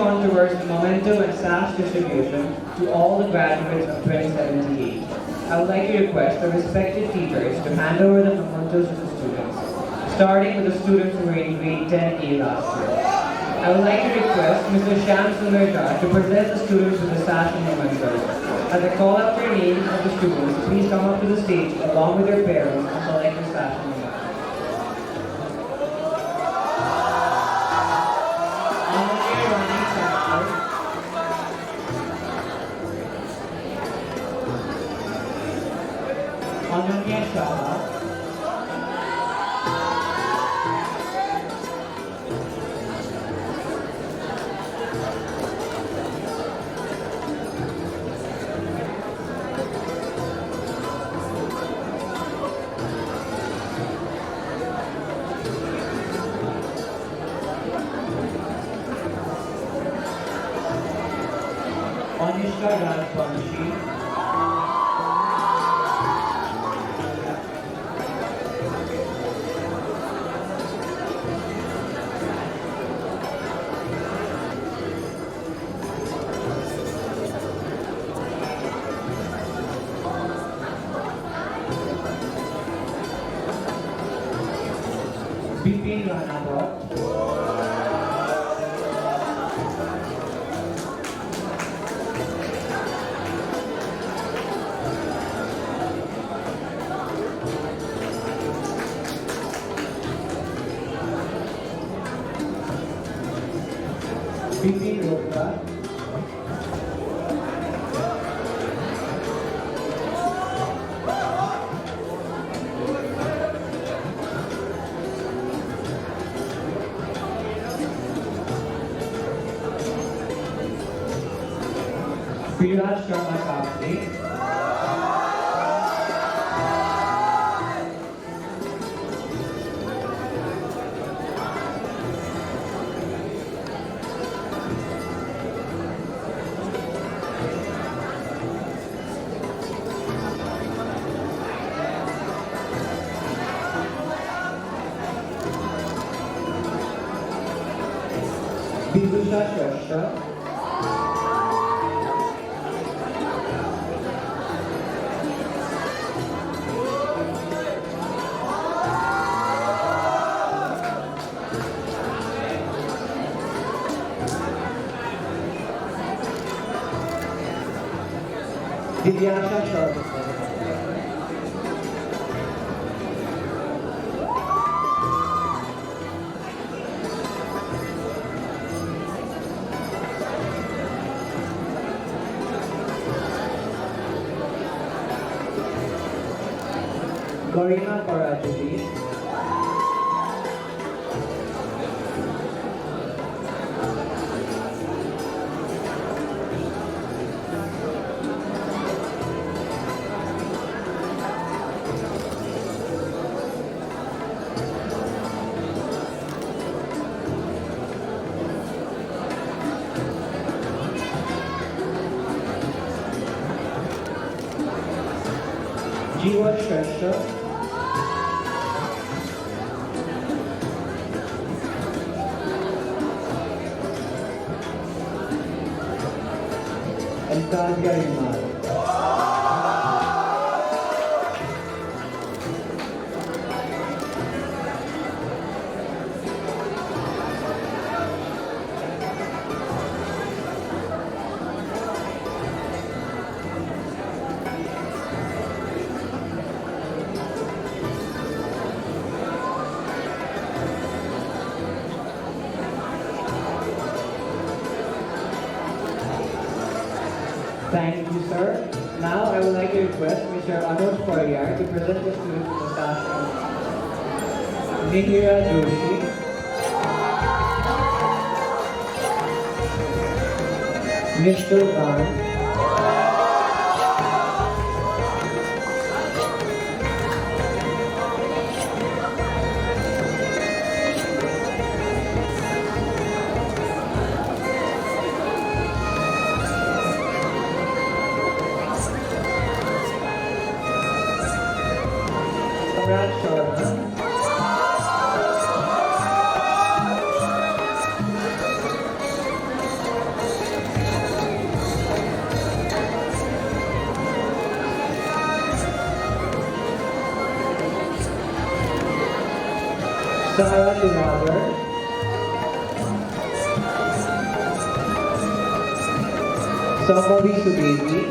on towards the memento and sash distribution to all the graduates of 2078. I would like to request the respected teachers to hand over the mementos to the students, starting with the students who were in grade 10A last year. I would like to request Mr. Sham Sumerja to present the students with the sash and mementos. As I call out their names of the students, please come up to the stage along with their parents and collect the sash and mementos. Ananya Shah, Anishka Rajbanshi, Bipin Ranawat, Bipin Rotra, Viraj Sharma Kapre, Bidusha Shasha, Divyasha Sharma, Garima Parajuli, Jiva Shasha, and Kavya Imal. Thank you, sir. Now I would like to request Mr. Anuj Pariyar to present the students with the sash and Nihira Joshi, Mr. Khan, Samrat Sharma, Sarah Lunagar, Sambhavi Sudevi,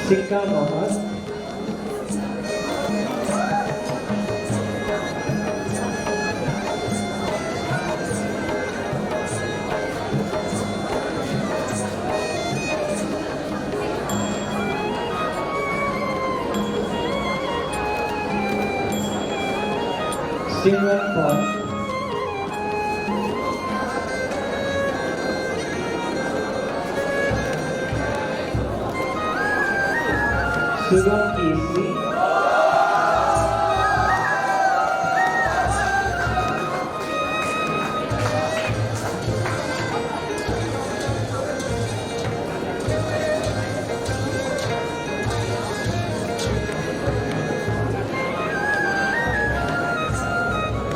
Sikka Mohammed, Simran Khan, Sugam Kesri,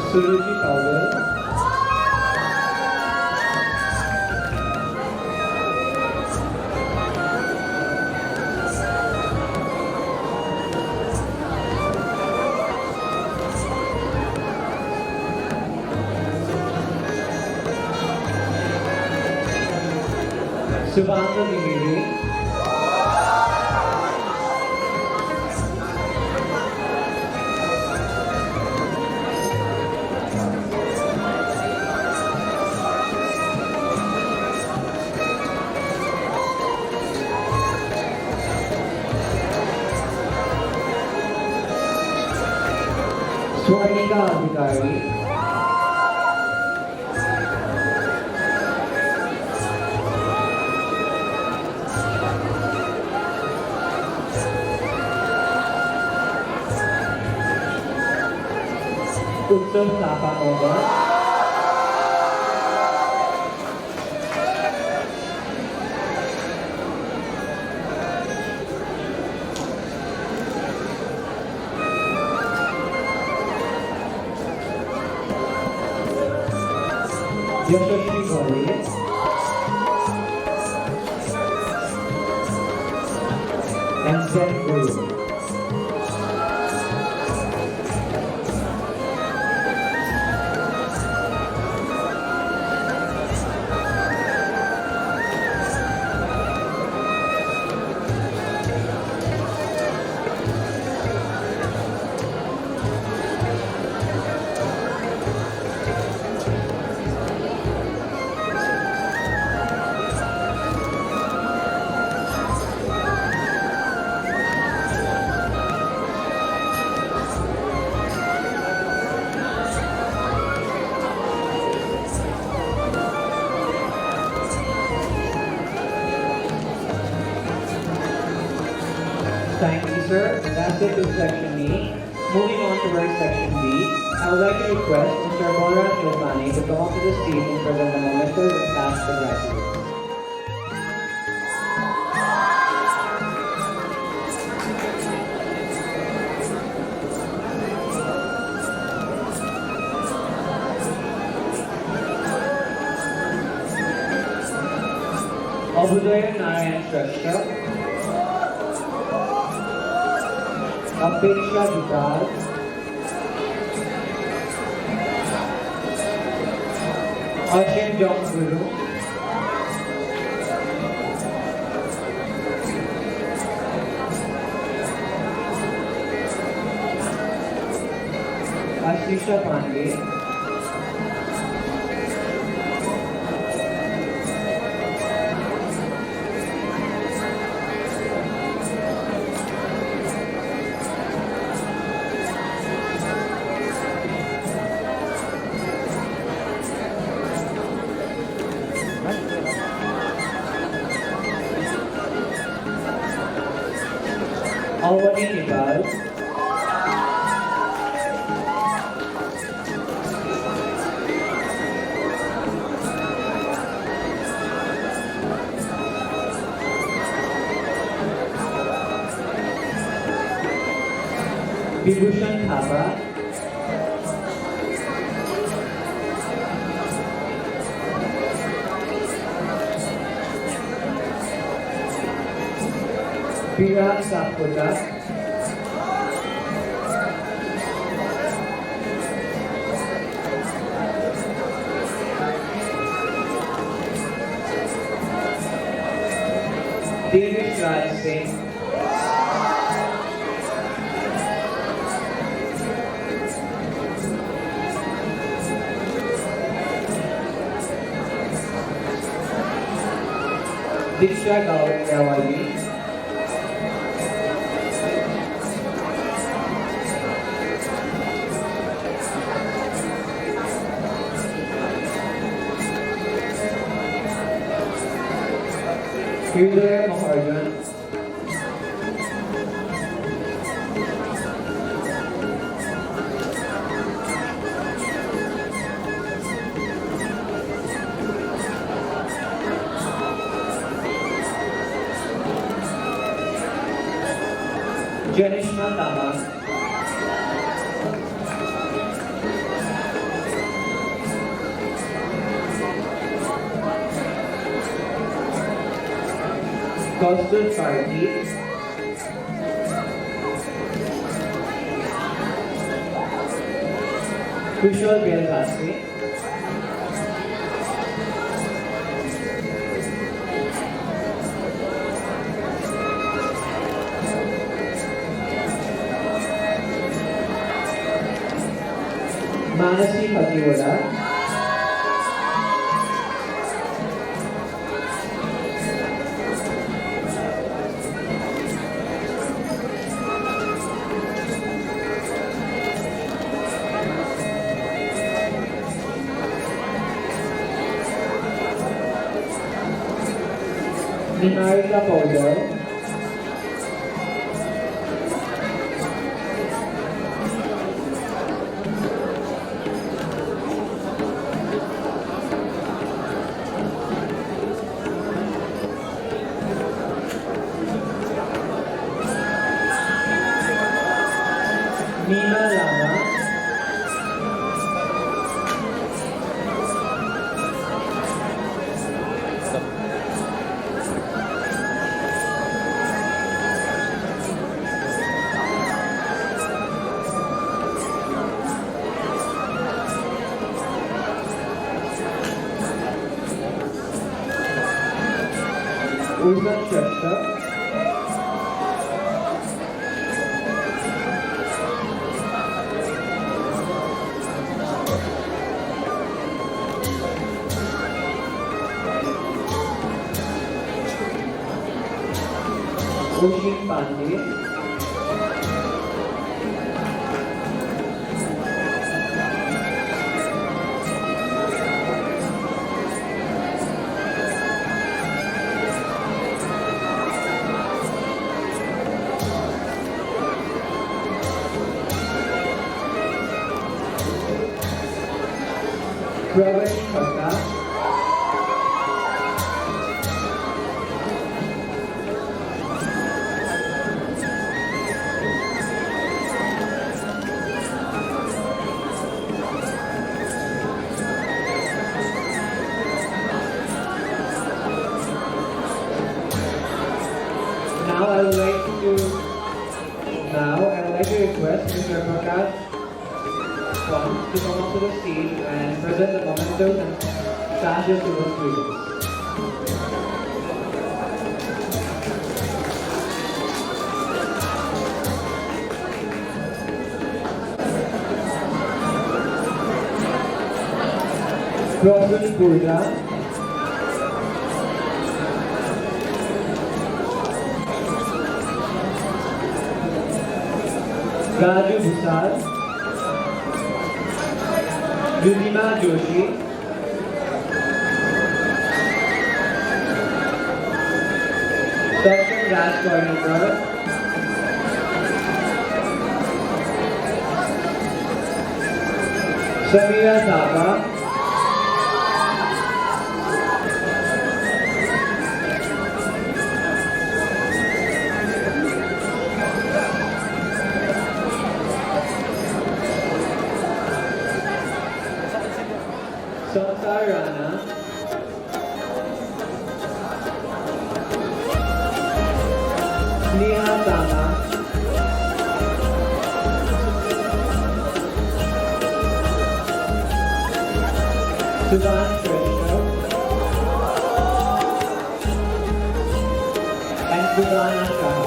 Suruji Towel, Subhanga Niviri, Swarnika Adhikari, Uttam Napanova, Yashashri Gauri, and Zen Guru. Thank you, sir. That's it with section A. Moving on to work section B, I would like to request Mr. Bonran Ilmani to come up to the stage and present the mementos and task the graduates. Abudaya Narayan Shrestha, Apeksha Vital, Ashin Jong Guru, Ashisha Pandey, Awani Nigal, Vibhushan Thapa, Triyog Sakota, David Raj Singh, Diksha Gawali, Hridaya Maharjan, Janishma Tama, Kaustal Karti, Kushal Belhasi, Manasi Patiwala, Niharika Powder, Meena Lama, Ulsan Shrestha, Oshin Pandey, Pravesh Khatta, Now I would like to request Mr. Prakash Swam to come up to the stage and present the mementos and sashes to the students. Roshan Purja, Raju Bhusal, Ridhima Joshi, Dr. Raj Kornikar, Samira Zaba, Samsar Rana, Sneha Sama, Sudan Triyog, and Sudana Saha.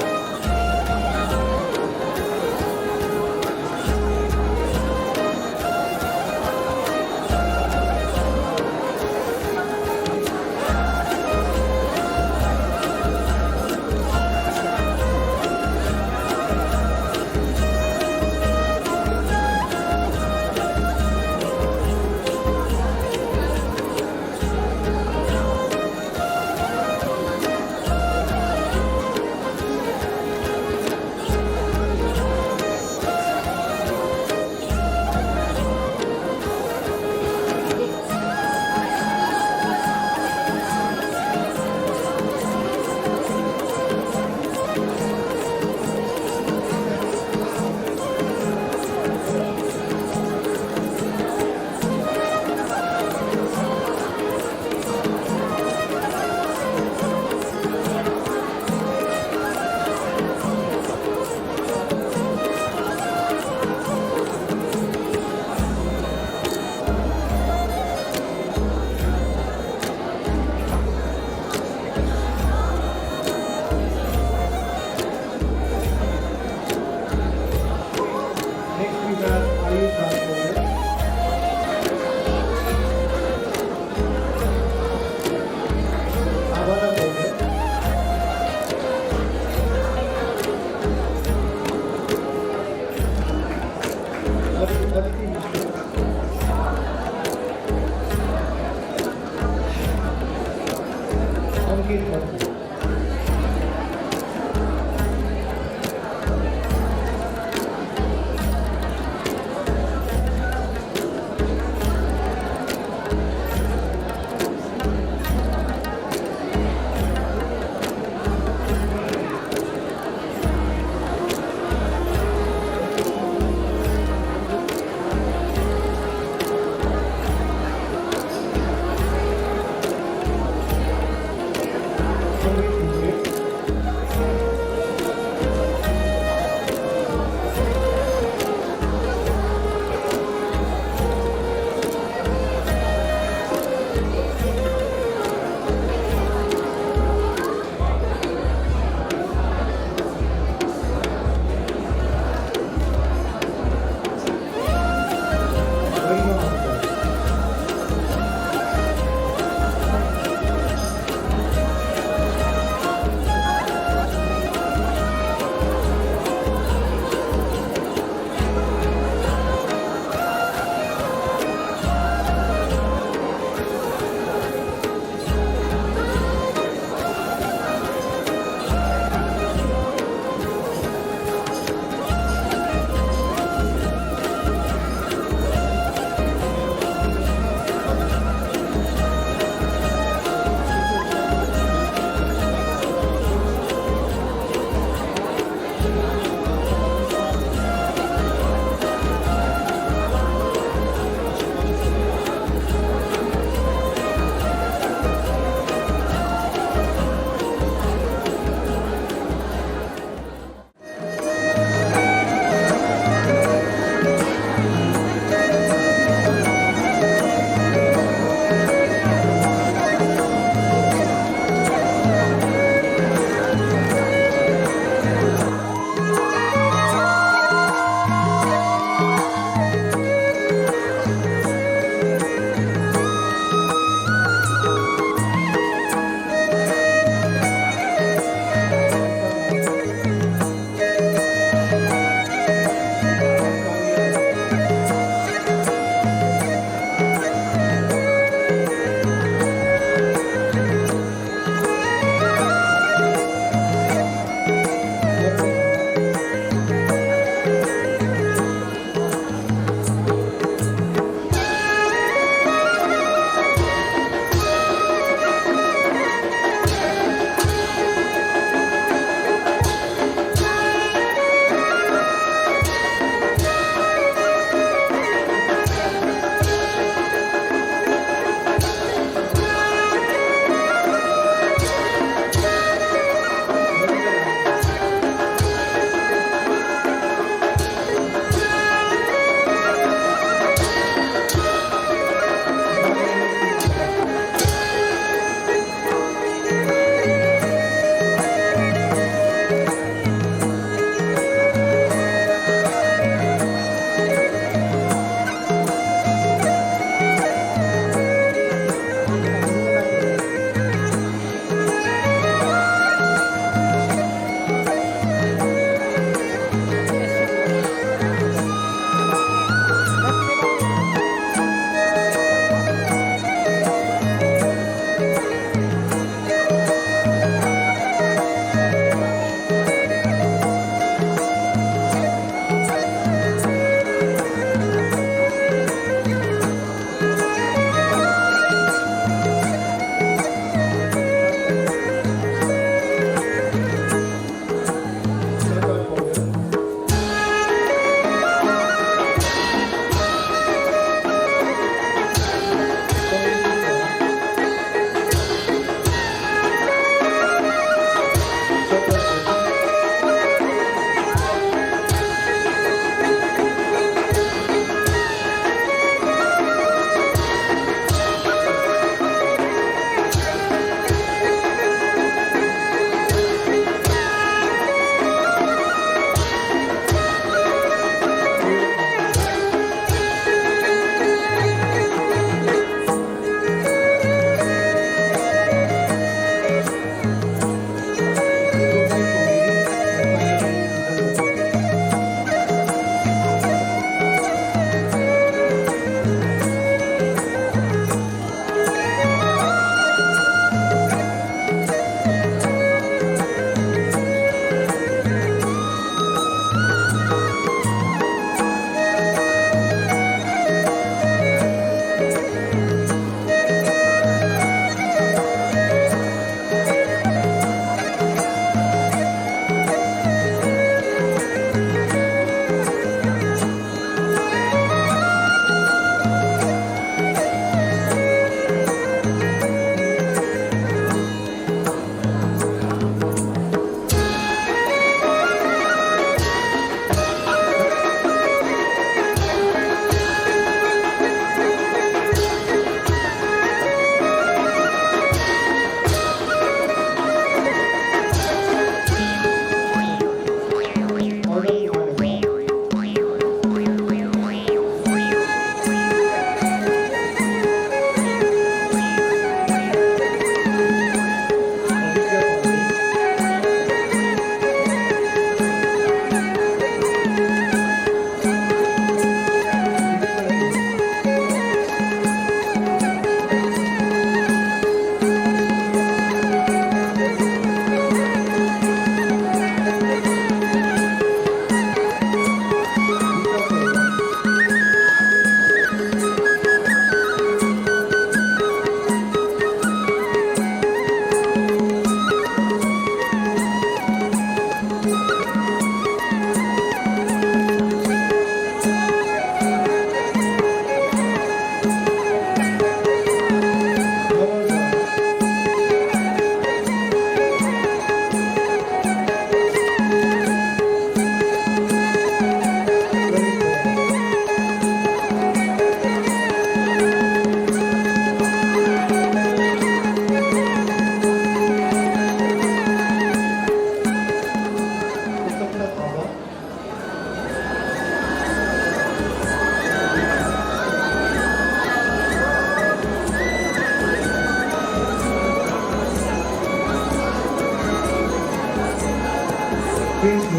Next we have Ayush Rajpuri. Avana Bole. Aditi Mishra. Ankit Bhattu.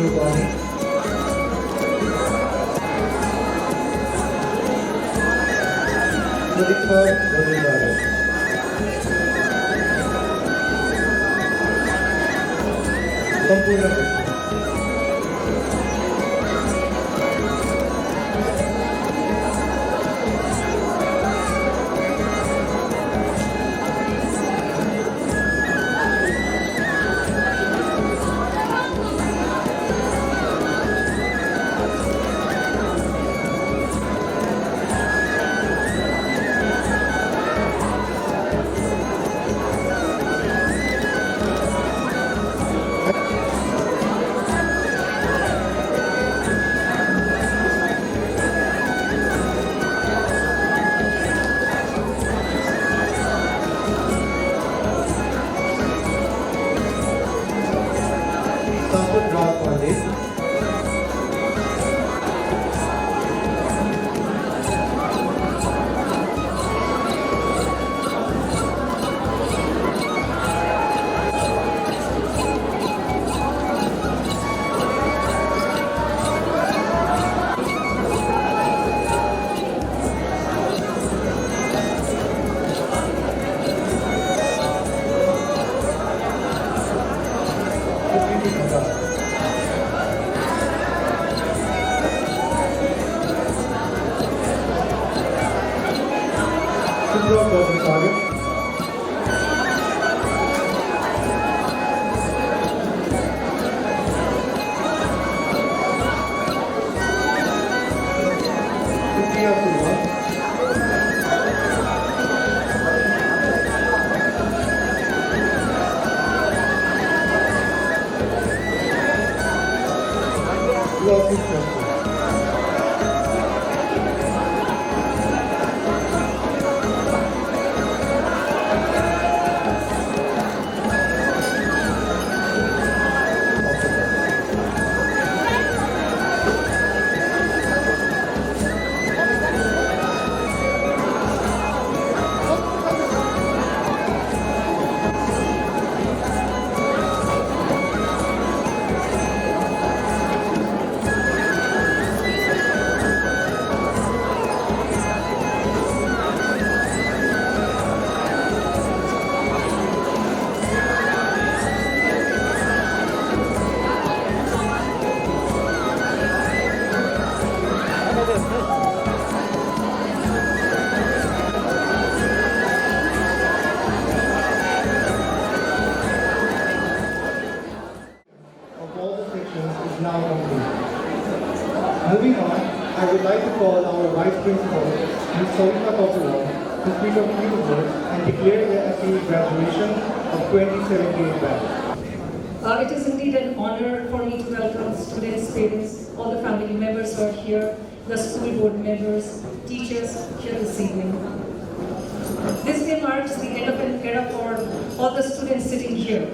video bonding. Looking for Golden Brothers. Sampurna Krishna. Sampur Rao Pandit. Sukriti Prasad. Triyog Sagar. Triyog. Lotus Festival. Of all the sections is now complete. Moving on, I would like to call our Vice Principal, Ms. Sarita Kapoor, to speak a few words and declare the SE graduation of 2017 batch. It is indeed an honor for me to welcome students, parents, all the family members who are here, the school board members, teachers here this evening. This day marks the end of an era for all the students sitting here.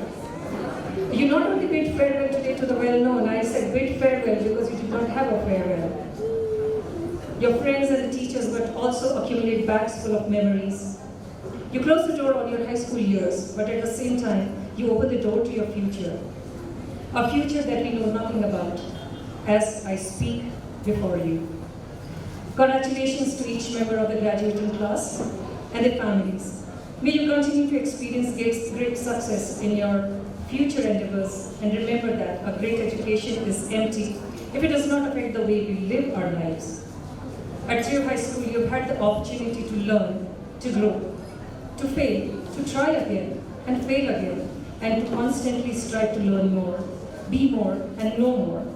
You not only bid farewell today to the well-known, I said bid farewell because you did not have a farewell. Your friends and the teachers but also accumulate bags full of memories. You close the door on your high school years, but at the same time, you open the door to your future. A future that we know nothing about, as I speak before you. Congratulations to each member of the graduating class and their families. May you continue to experience great success in your future endeavors, and remember that a great education is empty if it does not affect the way we live our lives. At Triyog High School, you've had the opportunity to learn, to grow, to fail, to try again, and fail again, and to constantly strive to learn more, be more, and know more.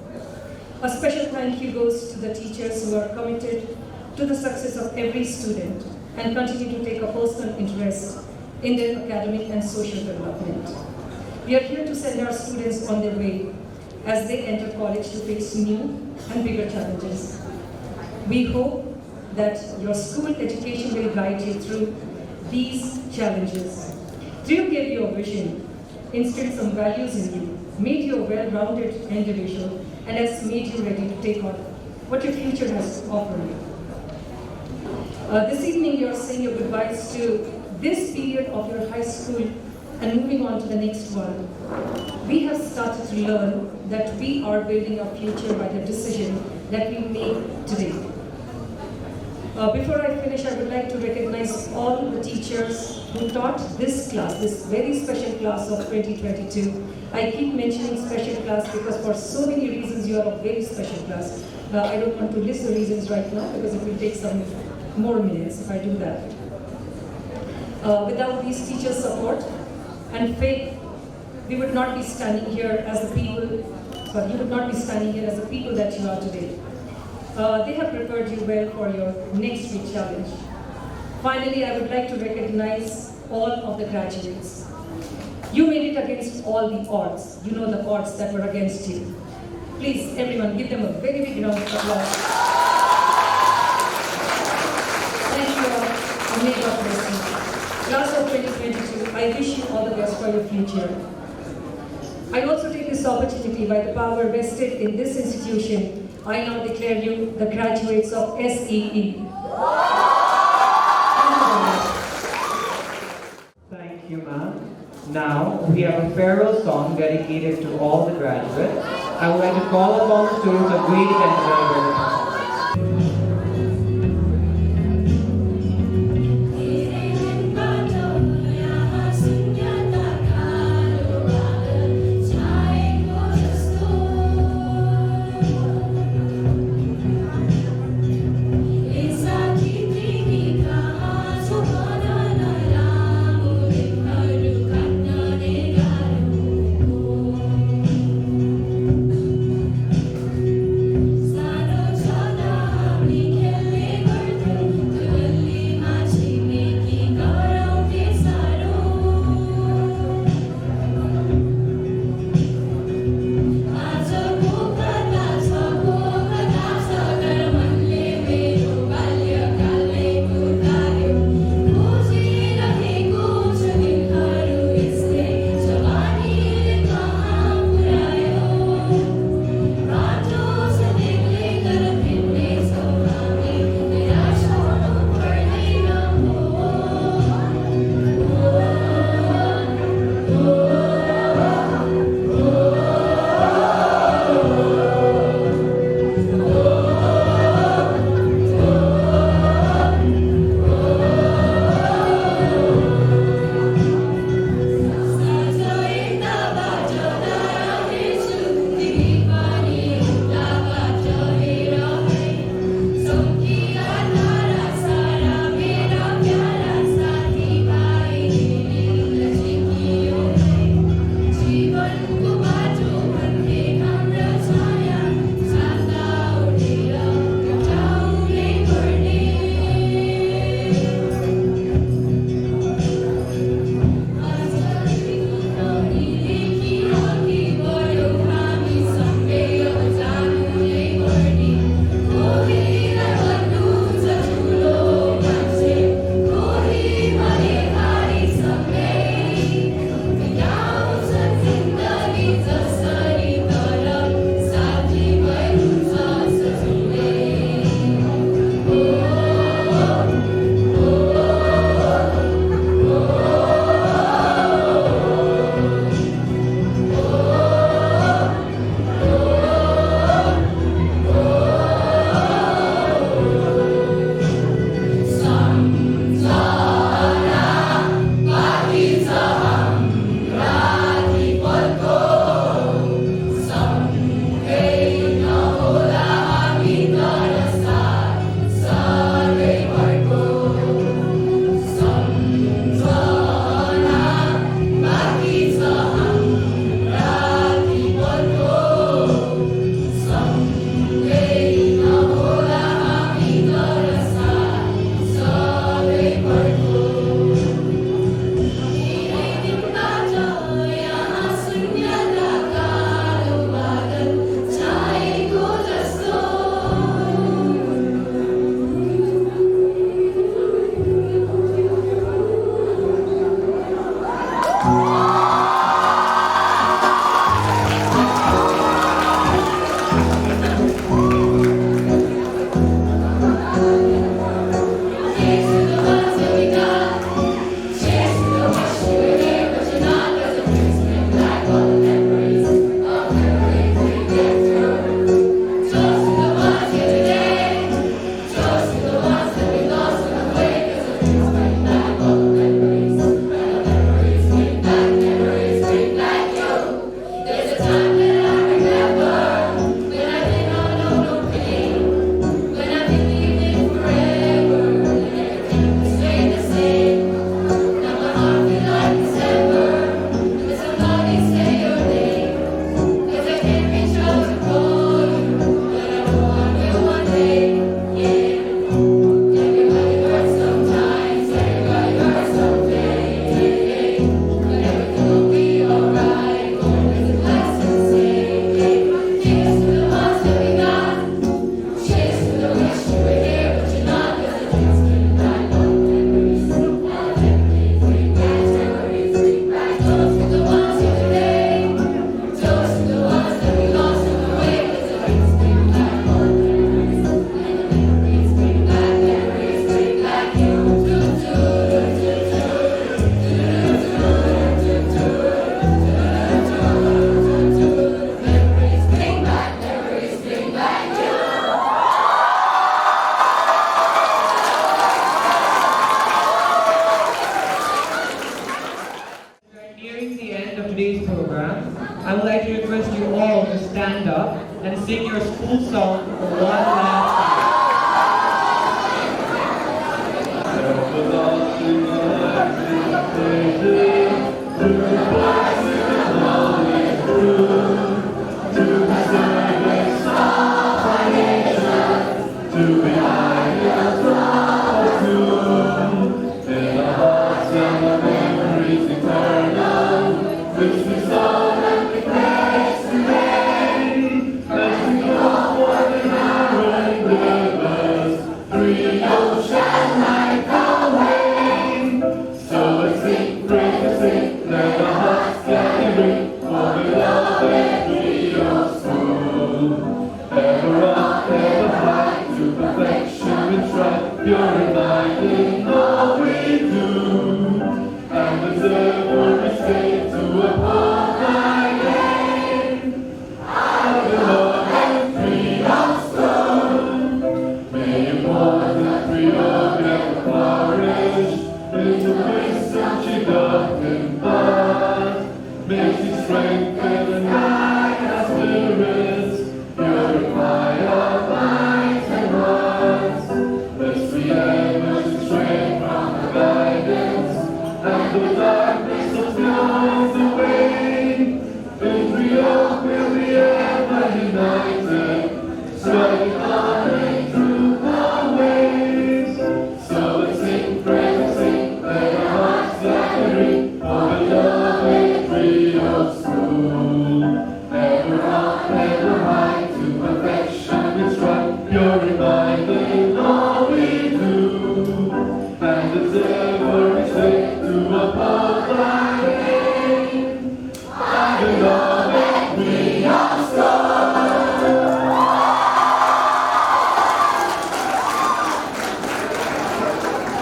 A special thank you goes to the teachers who are committed to the success of every student and continue to take a personal interest in their academic and social development. We are here to send our students on their way as they enter college to face new and bigger challenges. We hope that your school education will guide you through these challenges. Triyog gave you a vision, instilled some values in you, made you a well-rounded individual, and has made you ready to take on what your future has to offer you. This evening, you are saying your goodbyes to this period of your high school And moving on to the next one, we have started to learn that we are building our future by the decision that we make today. Before I finish, I would like to recognize all the teachers who taught this class, this very special class of 2022. I keep mentioning special class because for so many reasons you are a very special class. I don't want to list the reasons right now because it will take some more minutes if I do that. Without these teachers' support and faith, we would not be standing here as the people, you would not be standing here as the people that you are today. They have prepared you well for your next week challenge. Finally, I would like to recognize all of the graduates. You made it against all the odds. You know the odds that were against you. Please, everyone, give them a very big round of applause. Thank you all, and may God bless you. Class of 2022, I wish you all the best for your future. I also take this opportunity by the power vested in this institution. I now declare you the graduates of SEE. Thank you, ma'am. Now, we have a farewell song dedicated to all the graduates. I would like to call upon the students of grade 10 to deliver the performance. Sano today's program, I would like to request you all to stand up and sing your school song for one last time.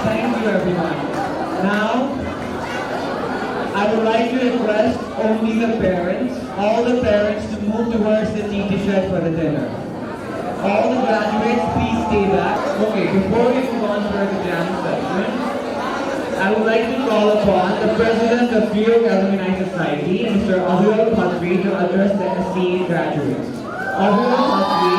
Thank you, everyone. Now, I would like to request only the parents, all the parents, to move towards the tea shed for the dinner. All the graduates, please stay back. Okay, before we move on to the jam section, I would like to call upon the President of Triyog Alumni Society, Mr. Abhiraj Khatri, to address the esteemed graduates. Abhiraj Khatri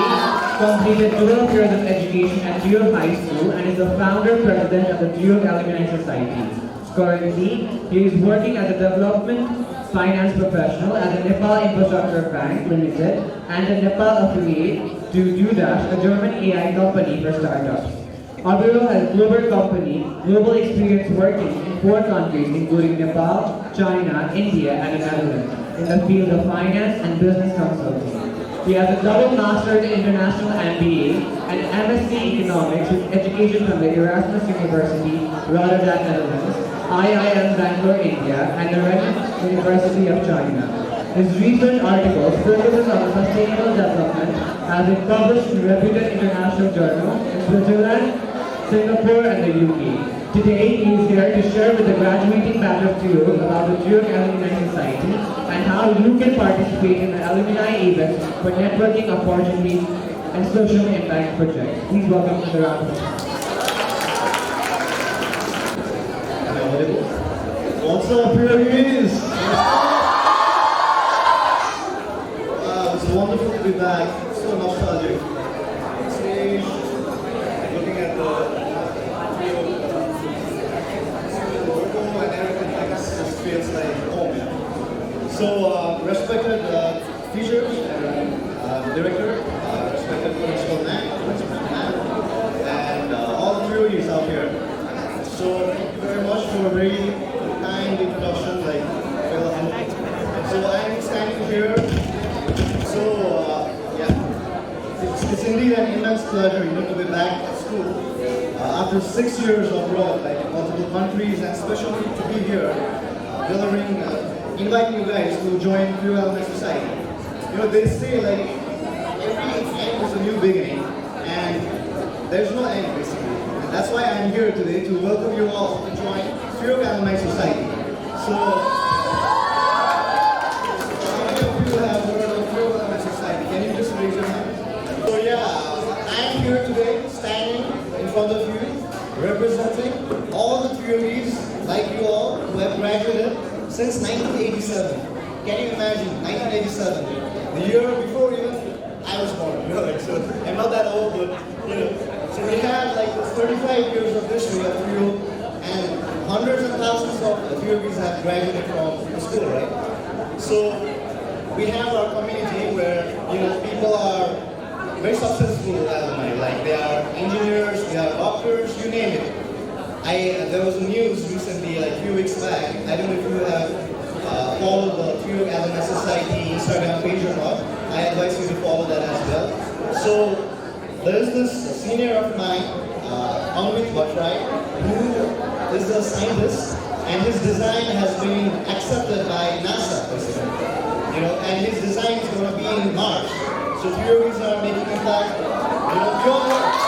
completed 12 years of education at Triyog High School and is the founder president of the Triyog Alumni Society. Currently, he is working as a development finance professional at the Nepal Infrastructure Bank Limited and the Nepal affiliate to DoDash, a German AI company for startups. Abhiraj has global experience working in 4 countries including Nepal, China, India, and the Netherlands in the field of finance and business consulting. He has a double Master in International MBA and MSc Economics with education from the Erasmus University, Rotterdam, Netherlands, IIM Bangalore, India, and the Rennes University of China. His research articles focuses on sustainable development, has been published in reputed international journals in Switzerland, Singapore, and the UK. Today, he is here to share with the graduating batch of Triyog about the Triyog Alumni Society and how you can participate in the alumni events for networking opportunities and social impact projects. Please welcome to the round of applause. What's up, Triyogis? Wow, it's wonderful to be back. So nostalgic. Stage, looking at the logo and everything, like this just feels like home. So, respected teachers and director, respected principal man, and all the Triyogis out here. So, thank you very much for a very kind introduction, like well humble. So I'm standing here. So it's indeed an immense pleasure, to be back at school after 6 years abroad, like in multiple countries, and especially to be here, delivering, inviting you guys to join Triyog Alumni Society. They say like every end is a new beginning, and there's no end basically. And that's why I'm here today to welcome you all to join Triyog Alumni Society. So, how many of you have heard of Triyog Alumni Society? Can you just raise your hand? So yeah, I'm here today, standing in front of you, representing all the Triyogis like you all who have graduated since 1987. can you imagine, 1987, the year before even I was born, you know, like, so I'm not that old, but, you know, so we have like 35 years of history of Triyog, and hundreds and thousands of Triyogis have graduated from the school, right? So we have our community where, you know, people are very successful alumni, like they are engineers, they are doctors, you name it. There was news recently, like a few weeks back, I don't know if you have followed the Triyog Alumni Society Instagram page or not. I advise you to follow that as well. So there is this senior of mine, Amit Bhattrai, who is a scientist, and his design has been accepted by NASA, basically. You know, and his design is going to be in Mars. So Triyogis are making impact, you know, beyond Earth.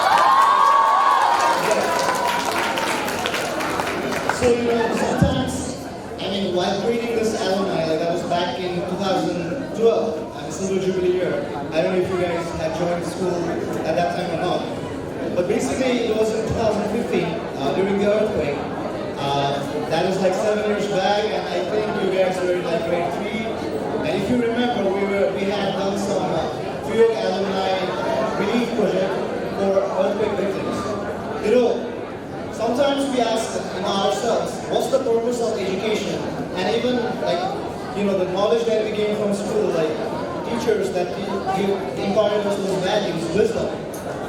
So, you know, sometimes, I mean, while greeting this alumni, like I was back in 2012, and Silver Jubilee year. I don't know if you guys had joined school at that time or not. But basically, it was in 2015, during the earthquake. That was like 7 years back, and I think you guys were in like grade 3. And if you remember, we had done some Triyog alumni relief project for earthquake victims. You know, sometimes we ask ourselves, what's the purpose of education? And even like, you know, the knowledge that we gain from school, like teachers that imparted us those values, wisdom.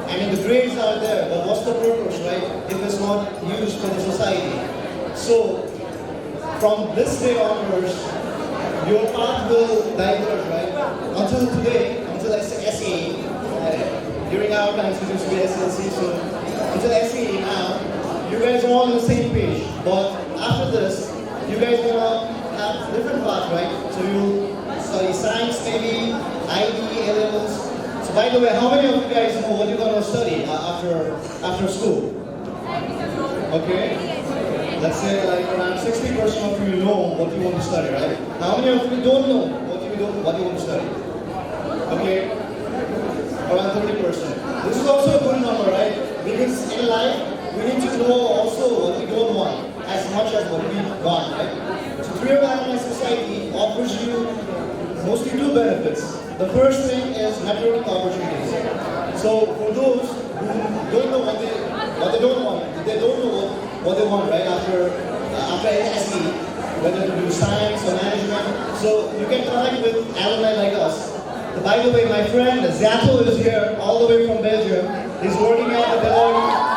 I mean, the grades are there, but what's the purpose, right? If it's not used for the society. So, from this day onwards, your path will diverge, right? Until today, until SE, during our times it used to be SLC, so until SE now, you guys are all on the same page. But after this, you guys are gonna have different paths, right? So you study science maybe, IB, A-levels. So by the way, how many of you guys know what you're gonna study after school? Okay? Let's say like around 60% of you know what you want to study, right? How many of you don't know what you want to study? Okay? Around 30%. This is also a good number, right? Because in life, we need to know also what we don't want as much as what we want, right? So Triyog Alumni Society offers you mostly two benefits. The first thing is networking opportunities. So for those who don't know what they don't want, they don't know what they want, right, after SE, whether to do science or management. So you can connect with alumni like us. By the way, my friend Zato is here, all the way from Belgium. He's working at the Deloitte.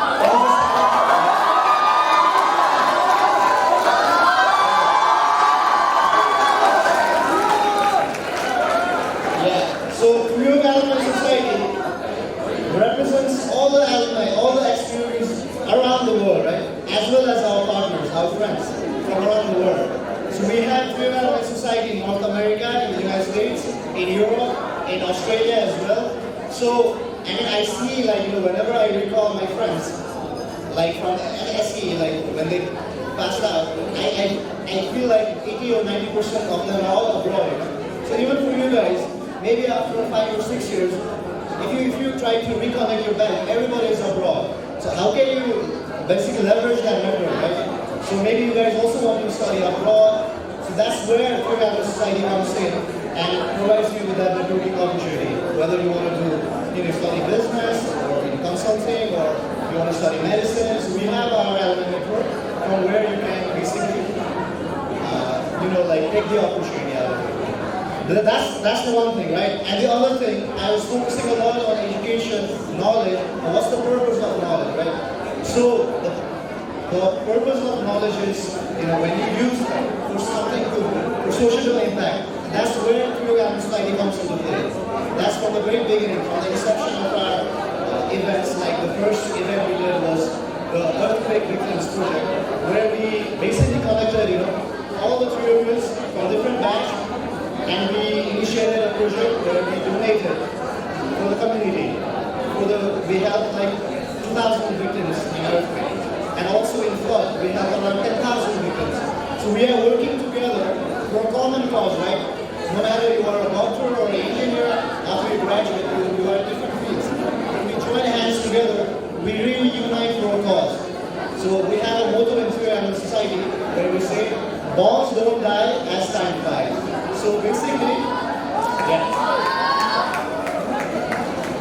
So Triyog Alumni Society represents all the alumni, all the experience around the world, right? As well as our partners, our friends from around the world. So we have Triyog Alumni Society in North America, in the United States, in Europe, in Australia as well. So, I mean, I see, like, you know, whenever I recall my friends, like from SE, like when they passed out, I feel like 80 or 90% of them are all abroad. So even for you guys, maybe after 5 or 6 years, if you try to reconnect your band, everybody is abroad. So how can you basically leverage that network, right? So maybe you guys also want to study abroad. So that's where Triyog Alumni Society comes in and provides you with that networking opportunity. Whether you want to do, you know, study business or in consulting or you want to study medicine. So we have our alumni network from where you can basically, you know, like take the opportunity out of it. That's the one thing, right? And the other thing, I was focusing a lot on education, knowledge, and what's the purpose of knowledge, right? So the purpose of knowledge is, you know, when you use it for something good, for social impact, that's where Triyog Alumni Society comes into play. That's from the very beginning, from the inception of our events. Like the first event we did was the Earthquake Victims Project, where we basically collected, you know, all the Triyogis from different batch, and we initiated a project where we donated for the community. We helped like 2,000 victims in earthquake, and also in flood we have around 10,000 victims. So we are working together for a common cause, right? No matter you are a doctor or an engineer, after you graduate, you are in different fields. When we join hands together, we really unite for a cause. So we have a motto in Triyog Alumni Society where we say, "Bonds don't die as time flies." So So basically,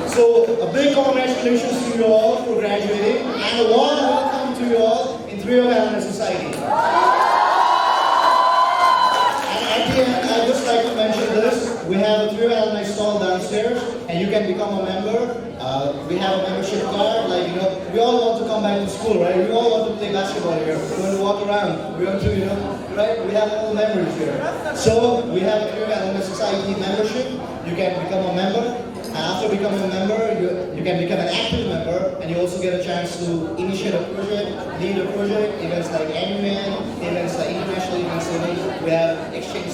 so a big congratulations to you all for graduating and a warm welcome to you all in Triyog Alumni Society. And at the end, I'd just like to mention this. We have a Triyog Alumni stall downstairs and you can become a member. We have a membership card, like, we all want to come back to school, right? We all want to play basketball here. We want to walk around. We want to, right? We have all memories here. So we have a Triyog Alumni Society membership. You can become a member. And after becoming a member, you can become an active member, and you also get a chance to initiate a project, lead a project, events like annual, events like international events. We have exchange,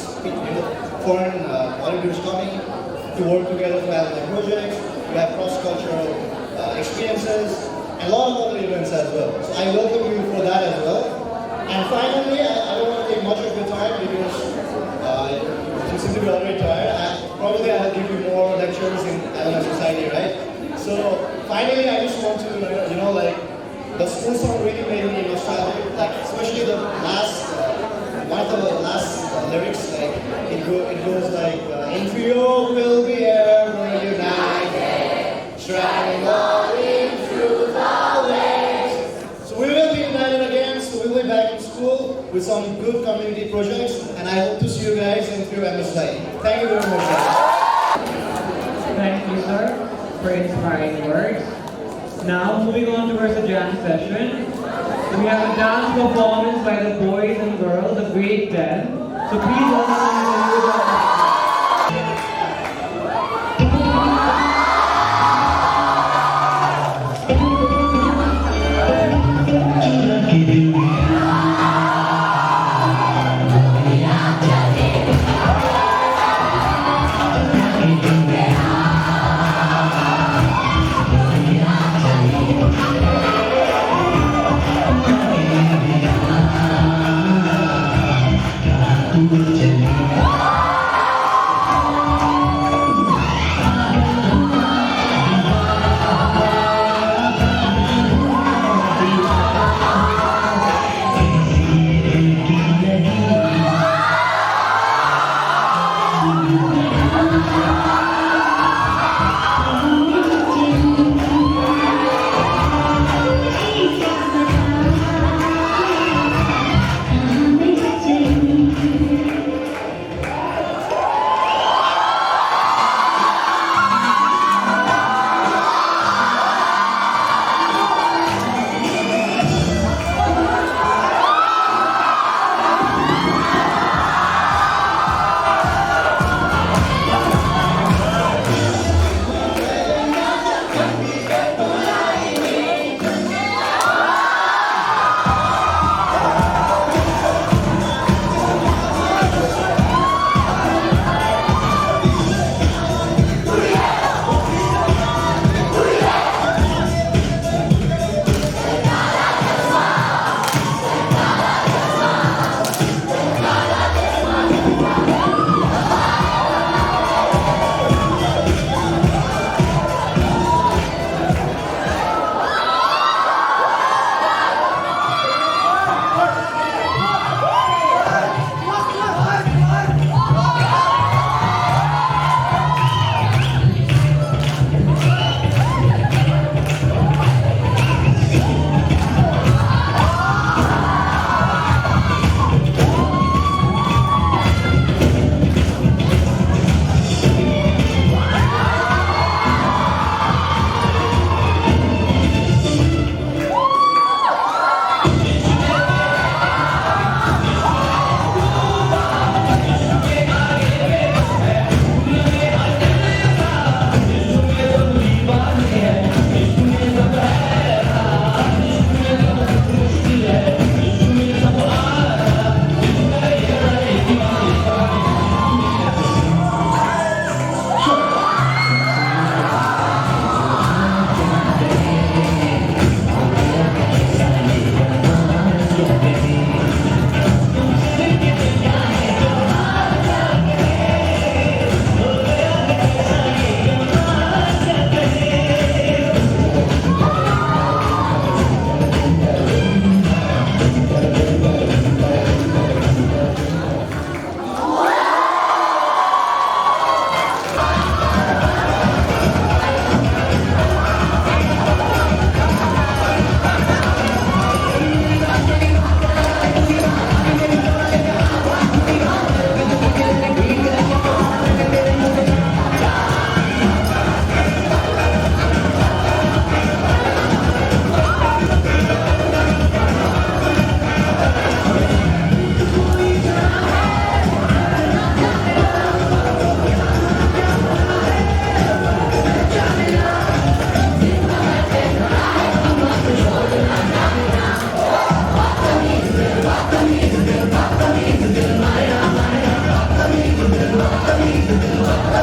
foreign volunteers coming to work together to have like projects. We have cross-cultural experiences, and a lot of other events as well. So I welcome you for that as well. And finally, I don't want to take much of your time because you seem to be already tired. Probably I'll give you more lectures in Alumni Society, right? So finally, I just want to, like the school song really made me nostalgic. Like especially the last, one of the last lyrics, like it goes like, in Triyog will be ever united, shining glory through the ways. So we will be united again. So we'll be back in school with some good community projects, and I hope to see you guys in Triyog Alumni Society. Thank you very much, guys. Thank you, sir, for inspiring words. Now, moving on towards the jam session, we have a dance performance by the boys and girls of grade 10. So please welcome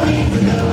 need to know.